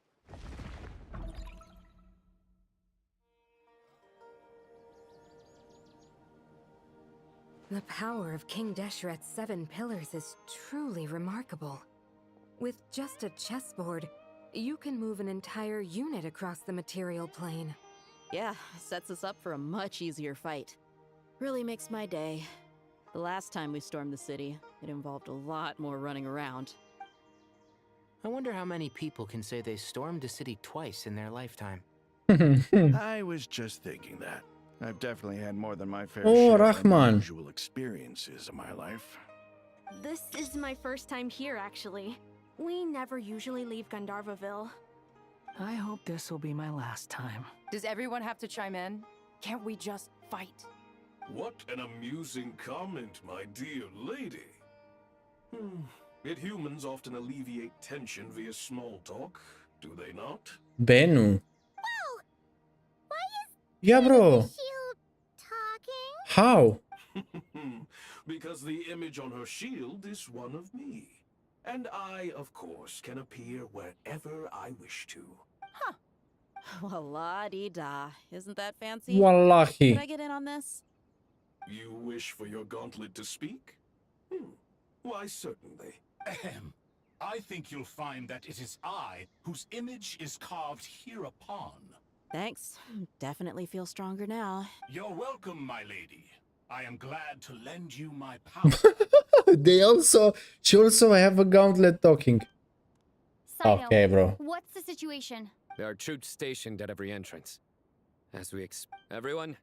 Speaker 12: The power of King Deshret's 7 pillars is truly remarkable. With just a chessboard, you can move an entire unit across the material plane.
Speaker 11: Yeah, sets us up for a much easier fight. Really makes my day. The last time we stormed the city, it involved a lot more running around.
Speaker 6: I wonder how many people can say they stormed a city twice in their lifetime.
Speaker 14: I was just thinking that. I've definitely had more than my fair
Speaker 1: Oh,
Speaker 14: share
Speaker 1: Rahman.
Speaker 14: of unusual experiences in my life.
Speaker 21: This is my first time here, actually. We never usually leave Gandharvaville.
Speaker 13: I hope this will be my last time.
Speaker 22: Does everyone have to chime in? Can't we just fight?
Speaker 16: What an amusing comment, my dear lady. Yet humans often alleviate tension via small talk, do they not?
Speaker 1: Benu.
Speaker 3: Why is
Speaker 1: Yeah, bro.
Speaker 3: Shield talking?
Speaker 1: How?
Speaker 16: Because the image on her shield is one of me. And I, of course, can appear wherever I wish to.
Speaker 11: Well, la-di-da. Isn't that fancy?
Speaker 1: Wallahi.
Speaker 11: Can I get in on this?
Speaker 16: You wish for your gauntlet to speak? Why, certainly.
Speaker 23: Ahem. I think you'll find that it is I whose image is carved hereupon.
Speaker 11: Thanks. Definitely feel stronger now.
Speaker 23: You're welcome, my lady. I am glad to lend you my power.
Speaker 1: She also have a gauntlet talking.
Speaker 4: Sino,
Speaker 1: Okay, bro.
Speaker 4: What's the situation?
Speaker 9: There are troops stationed at every entrance. As we everyone,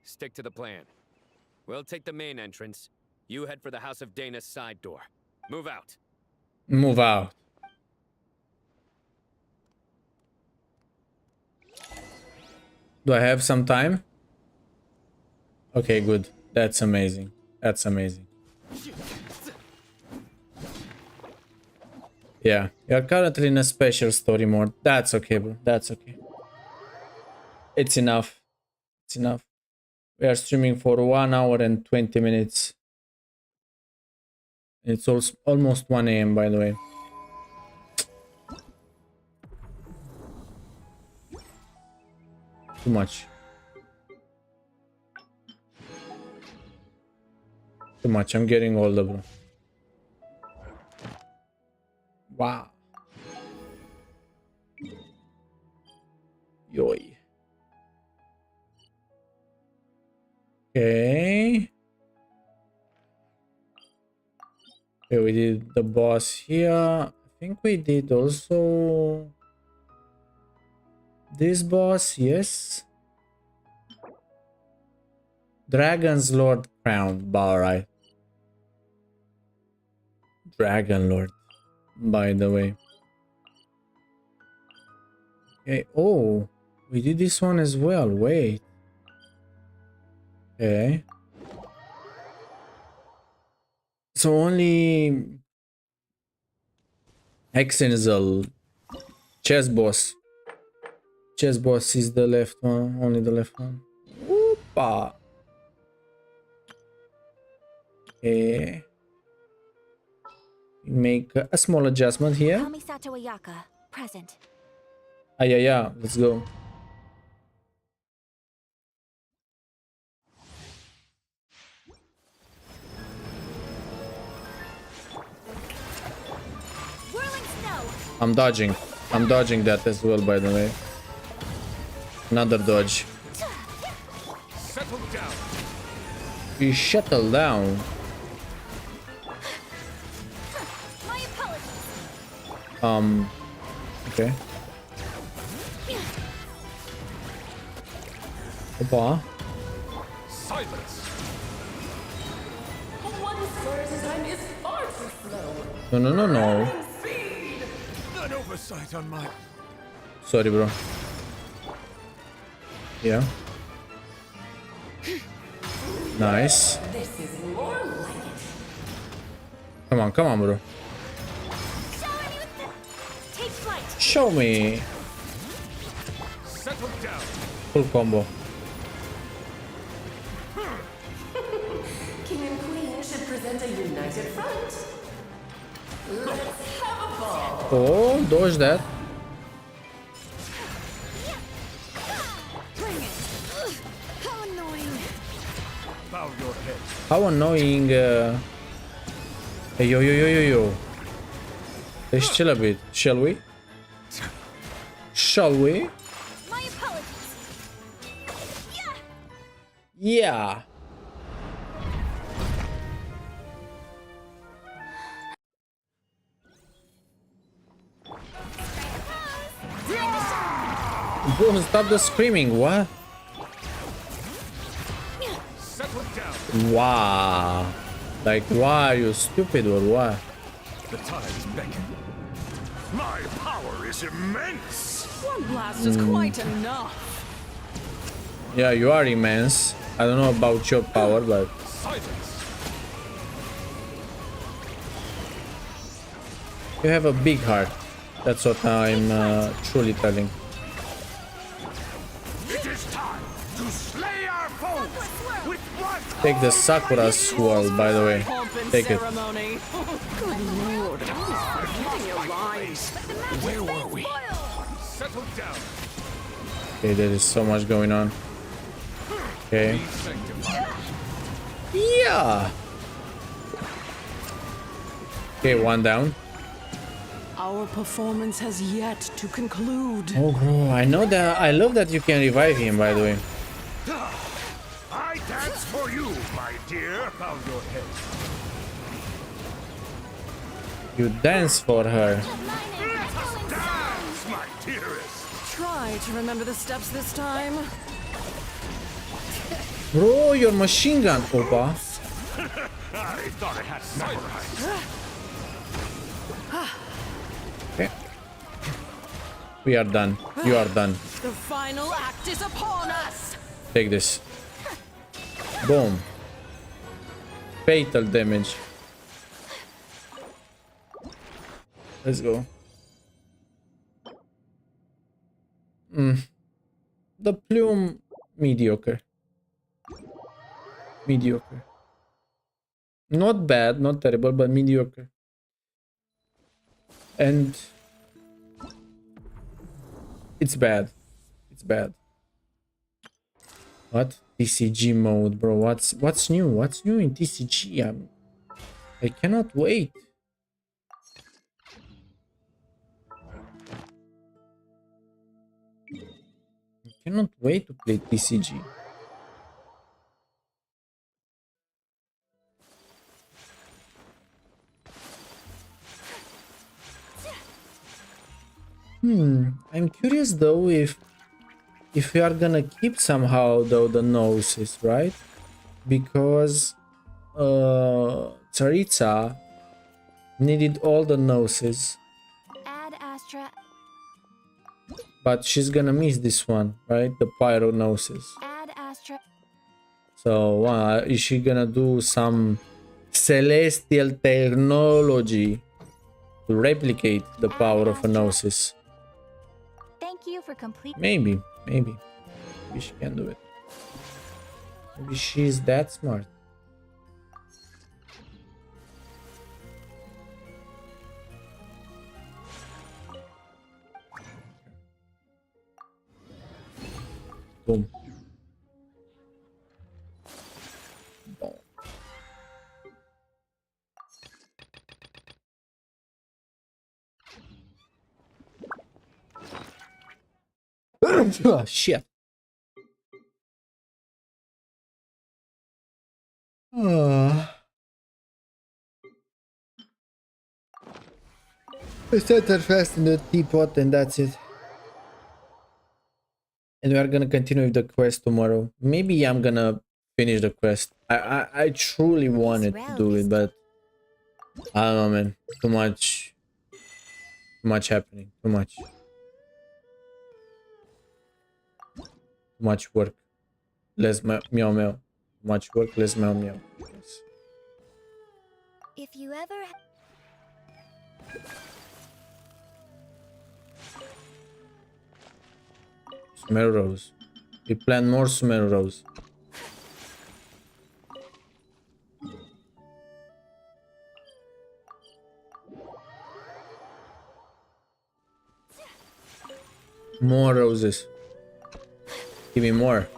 Speaker 9: stick to the plan. We'll take the main entrance. You head for the House of Dana's side door. Move out.
Speaker 1: Move out. Do I have some time? Okay, good. That's amazing. That's amazing. Yeah, you're currently in a special story mode. That's okay, bro. That's okay. It's enough. It's enough. We are streaming for 1 hour and 20 minutes. It's also almost 1 AM, by the way. Too much. Too much. I'm getting older, bro. Wow. Yoy. Okay. Okay, we did the boss here. I think we did also this boss, yes. Dragon's Lord crown, Balright. Dragon Lord, by the way. Okay, oh, we did this one as well. Wait. Okay. So only Hexen is a chess boss. Chess boss is the left one, only the left one. Oopa. Okay. Make a small adjustment here.
Speaker 10: Kamisato Ayaka, present.
Speaker 1: Ah, yeah, let's go.
Speaker 10: Whirling snow.
Speaker 1: I'm dodging that as well, by the way. Another dodge.
Speaker 23: Settle down.
Speaker 1: You settle down.
Speaker 10: My apologies.
Speaker 1: Okay. Opa.
Speaker 23: Silence.
Speaker 10: One
Speaker 1: No, no, no, no.
Speaker 18: An oversight on my...
Speaker 1: Sorry, bro. Yeah. Nice. Come on, bro. Show me.
Speaker 18: Settle down.
Speaker 1: Full combo.
Speaker 5: King and Queen should present a united front. Let's have a ball.
Speaker 1: Oh, dodge that.
Speaker 10: How annoying.
Speaker 18: Bow your head.
Speaker 1: How annoying. Hey, yo. Let's chill a bit, shall we? Shall we?
Speaker 10: My apologies.
Speaker 1: Yeah. Bro, stop the screaming. What?
Speaker 18: Settle down.
Speaker 1: Wow. Like, why are you stupid or what?
Speaker 18: The tides beckon. My power is immense.
Speaker 11: One blast is quite enough.
Speaker 1: Yeah, you are immense. I don't know about your power, but
Speaker 18: Silence.
Speaker 1: you have a big heart. That's what I'm truly telling.
Speaker 18: It is time to slay our foes with one.
Speaker 1: Take the Sakura swirl, by the way. Take it.
Speaker 11: Ceremony. Good lord. Forgetting your lines.
Speaker 18: Where were we? Settle down.
Speaker 1: Okay, there is so much going on. Okay. Yeah. Okay, one down.
Speaker 11: Our performance has yet to conclude.
Speaker 1: Oh, bro, I know that. I love that you can revive him, by the way.
Speaker 18: I dance for you, my dear. Bow your head.
Speaker 1: You dance for her.
Speaker 18: Dance, my dearest.
Speaker 11: Try to remember the steps this time.
Speaker 1: Bro, your machine gun, Opa.
Speaker 18: I thought I had memorized.
Speaker 1: Okay. We are done. You are done.
Speaker 11: The final act is upon us.
Speaker 1: Take this. Boom. Fatal damage. Let's go. The plume, mediocre. Mediocre. Not bad, not terrible, but mediocre. And it's bad. It's bad. What? TCG mode, bro. What's new? What's new in TCG? I cannot wait. I cannot wait to play TCG. I'm curious though if we are gonna keep somehow though the noses, right? Because Tsaritsa needed all the noses,
Speaker 10: Add Astra.
Speaker 1: but she's gonna miss this one, right? The pyro noses.
Speaker 10: Add Astra.
Speaker 1: So is she gonna do some celestial technology to replicate the power of a gnosis?
Speaker 10: Thank you for complete.
Speaker 1: Maybe she can do it. Maybe she's that smart. Boom. Oh, shit. I set her fast in the teapot and that's it. And we are gonna continue with the quest tomorrow. Maybe I'm gonna finish the quest. I truly wanted to do it, but I don't know, man. Too much happening. Too much work. Less meow meow. Much work, less meow meow. Yes.
Speaker 10: If you ever...
Speaker 1: Smell rose. We plant more smell rose. More roses. Give me more.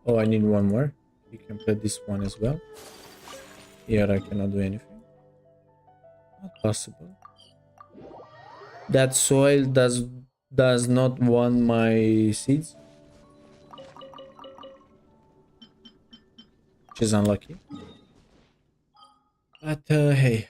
Speaker 1: Oh, I need one more. You can play this one as well. Here I cannot do anything. Not possible. That soil does not want my seeds. Which is unlucky. But hey.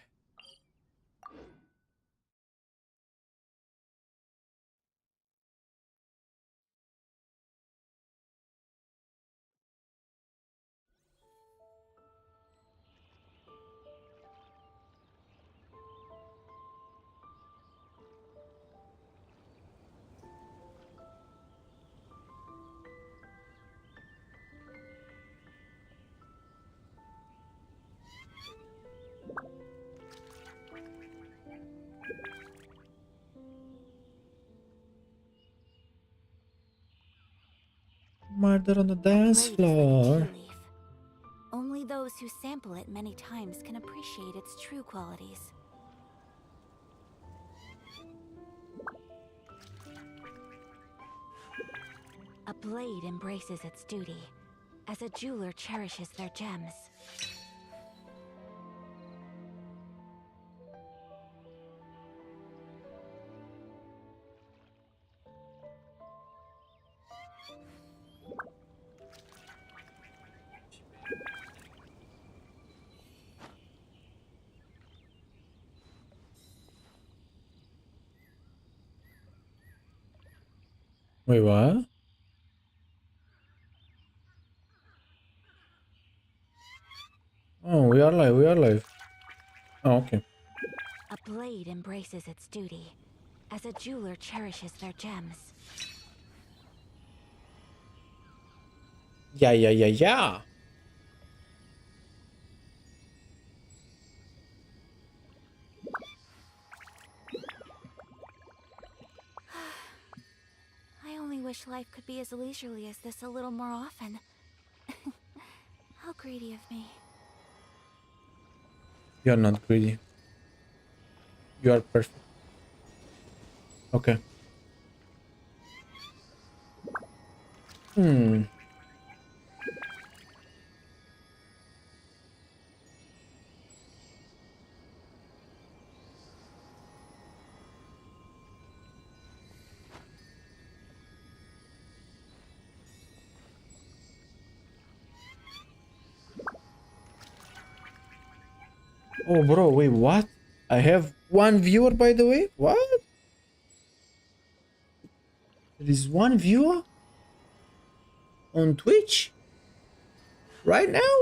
Speaker 1: Murder on the dance floor.
Speaker 10: Only those who sample it many times can appreciate its true qualities. A blade embraces its duty, as a jeweler cherishes their gems.
Speaker 1: Wait, what? Oh, we are live. We are live. Oh, okay.
Speaker 10: A blade embraces its duty, as a jeweler cherishes their gems.
Speaker 1: Yeah, yeah, yeah, yeah.
Speaker 10: I only wish life could be as leisurely as this a little more often. How greedy of me.
Speaker 1: You're not greedy. You are perfect. Okay. Oh, bro, wait, what? I have one viewer, by the way? What? There is one viewer on Twitch right now?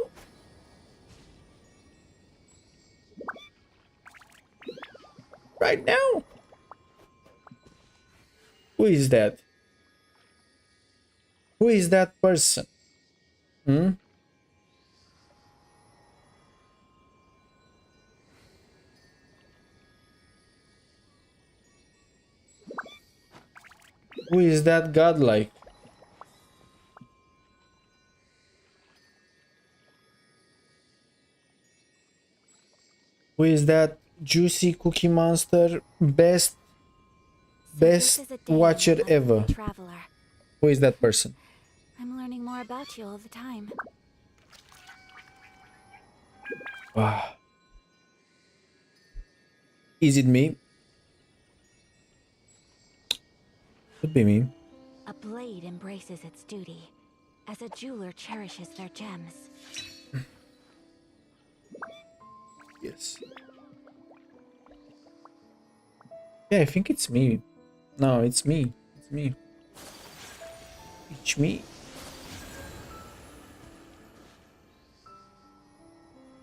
Speaker 1: Right now? Who is that? Who is that person? Hmm? Who is that godlike? Who is that juicy cookie monster best watcher ever? Who is that person?
Speaker 10: I'm learning more about you all the time.
Speaker 1: Ah. Is it me? Could be me.
Speaker 10: A blade embraces its duty, as a jeweler cherishes their gems.
Speaker 1: Yes. Yeah, I think it's me. No, it's me. It's me. Teach me.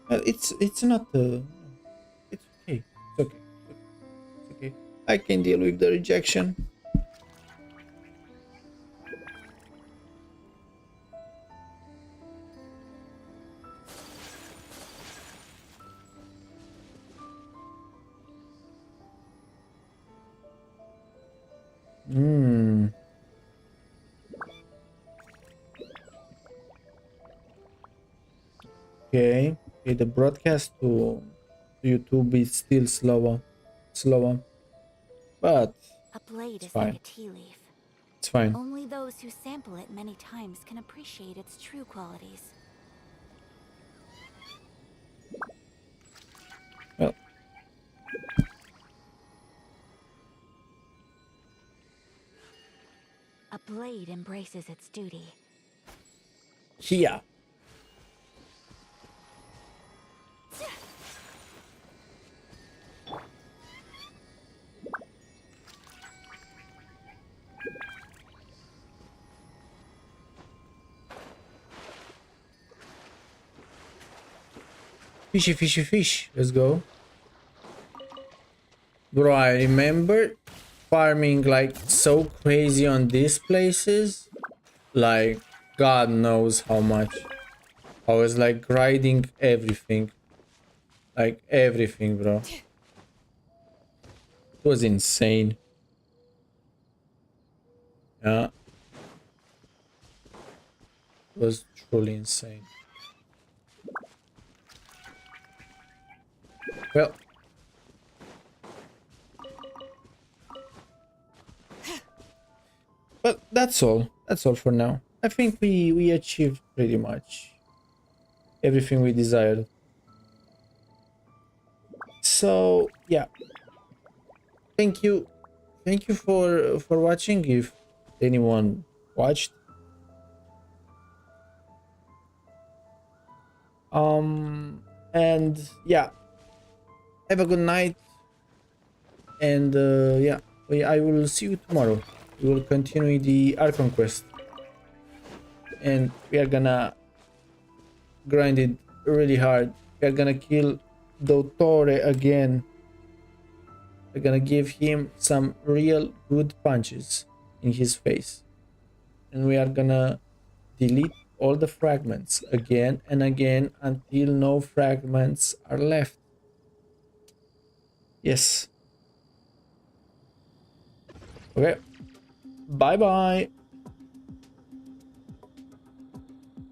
Speaker 1: It's not it's okay. It's okay. It's okay. I can deal with the rejection. Okay. Okay, the broadcast to YouTube is still slower, but
Speaker 10: A blade
Speaker 1: it's
Speaker 10: is like
Speaker 1: fine.
Speaker 10: a tea leaf.
Speaker 1: It's fine.
Speaker 10: Only those who sample it many times can appreciate its true qualities.
Speaker 1: Well,
Speaker 10: A blade embraces its duty.
Speaker 1: here. Fishy, fishy, fish. Let's go. Bro, I remember farming like so crazy on these places. Like, God knows how much. I was like grinding everything. Like everything, bro. It was insane. Yeah. It was truly insane. Well. But that's all. That's all for now. I think we achieved pretty much everything we desired. So yeah. Thank you for watching, if anyone watched. And yeah, have a good night, and yeah, I will see you tomorrow. We will continue the Archon quest, and we are gonna grind it really hard. We are gonna kill Dottore again. We're gonna give him some real good punches in his face, and we are gonna delete all the fragments again and again until no fragments are left. Yes. Okay. Bye bye.